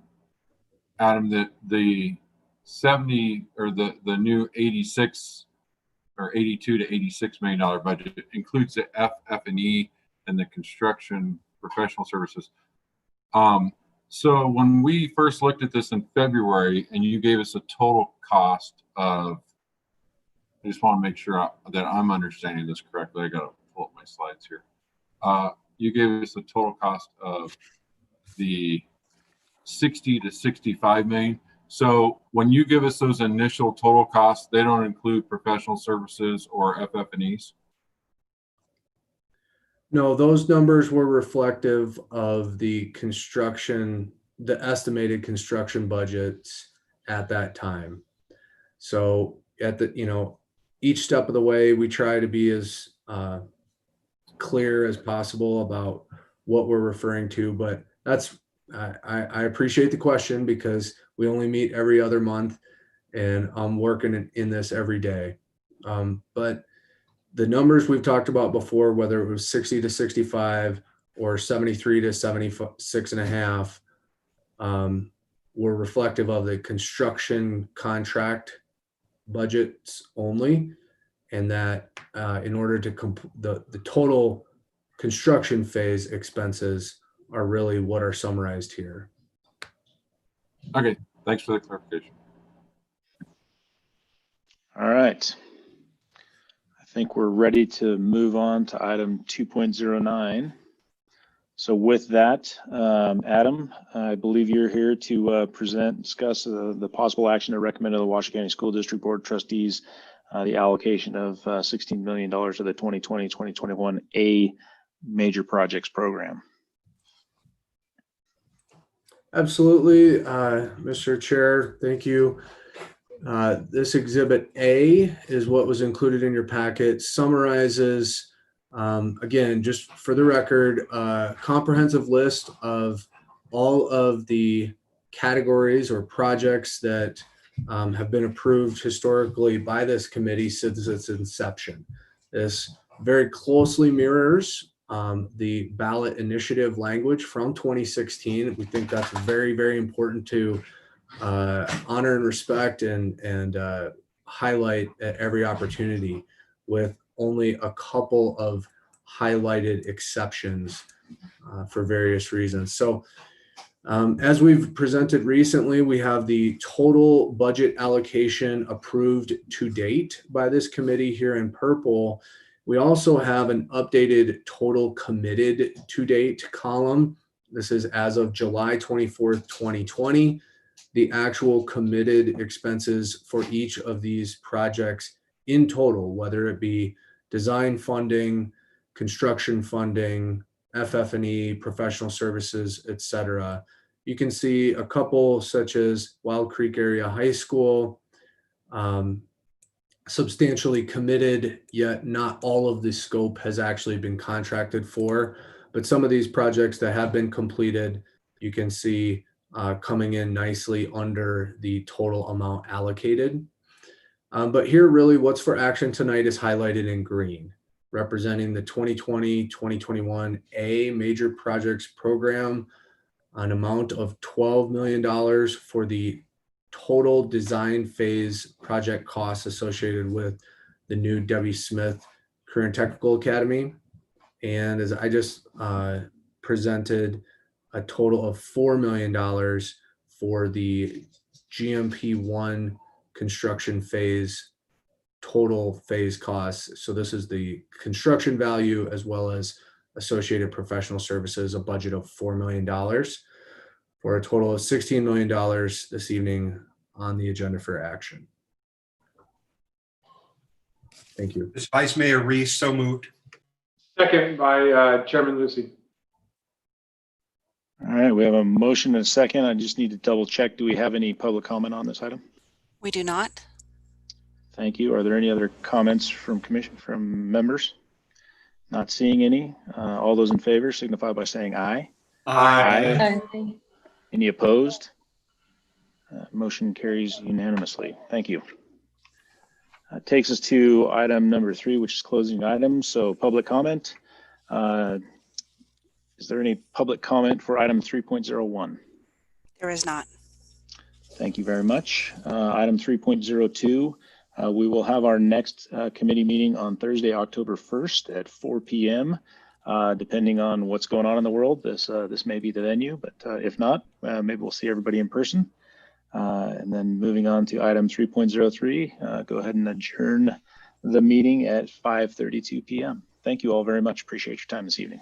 Adam, that the 70 or the new 86 or 82 to 86 $million budget includes the FF&E and the construction professional services. So when we first looked at this in February and you gave us a total cost of, I just want to make sure that I'm understanding this correctly. I got to pull up my slides here. You gave us a total cost of the 60 to 65 million. So when you give us those initial total costs, they don't include professional services or FF&Es? No, those numbers were reflective of the estimated construction budgets at that time. So at each step of the way, we try to be as clear as possible about what we're referring to, but I appreciate the question because we only meet every other month and I'm working in this every day. But the numbers we've talked about before, whether it was 60 to 65 or 73 to 76 and a half, were reflective of the construction contract budgets only. And that in order to the total construction phase expenses are really what are summarized here. Okay, thanks for the clarification. All right. I think we're ready to move on to item 2.09. So with that, Adam, I believe you're here to present and discuss the possible action to recommend to the Washoe County School District Board of Trustees the allocation of $16 million of the 2020-2021 A Major Projects Program. Absolutely, Mr. Chair, thank you. This Exhibit A is what was included in your packet, summarizes, again, just for the record, a comprehensive list of all of the categories or projects that have been approved historically by this committee since its inception. This very closely mirrors the ballot initiative language from 2016. We think that's very, very important to honor and respect and highlight at every opportunity, with only a couple of highlighted exceptions for various reasons. So as we've presented recently, we have the total budget allocation approved to date by this committee here in purple. We also have an updated total committed to date column. This is as of July 24th, 2020. The actual committed expenses for each of these projects in total, whether it be design funding, construction funding, FF&E, professional services, etc. You can see a couple such as Wild Creek Area High School, substantially committed, yet not all of the scope has actually been contracted for. But some of these projects that have been completed, you can see coming in nicely under the total amount allocated. But here really what's for action tonight is highlighted in green, representing the 2020-2021 A Major Projects Program, an amount of $12 million for the total design phase project costs associated with the new W. Smith Career and Technical Academy. And as I just presented, a total of $4 million for the GMP1 construction phase total phase costs. So this is the construction value as well as associated professional services, a budget of $4 million for a total of $16 million this evening on the agenda for action. Thank you. This Vice Mayor Reese, so moved. Second by Chairman Lucy. All right, we have a motion and a second. I just need to double check. Do we have any public comment on this item? We do not. Thank you. Are there any other comments from members? Not seeing any. All those in favor signify by saying aye. Aye. Aye. Any opposed? Motion carries unanimously. Thank you. Takes us to item number 3, which is closing items. So public comment. Is there any public comment for item 3.01? There is not. Thank you very much. Item 3.02, we will have our next committee meeting on Thursday, October 1st at 4 p.m. Depending on what's going on in the world, this may be the venue, but if not, maybe we'll see everybody in person. And then moving on to item 3.03, go ahead and adjourn the meeting at 5:32 p.m. Thank you all very much. Appreciate your time this evening.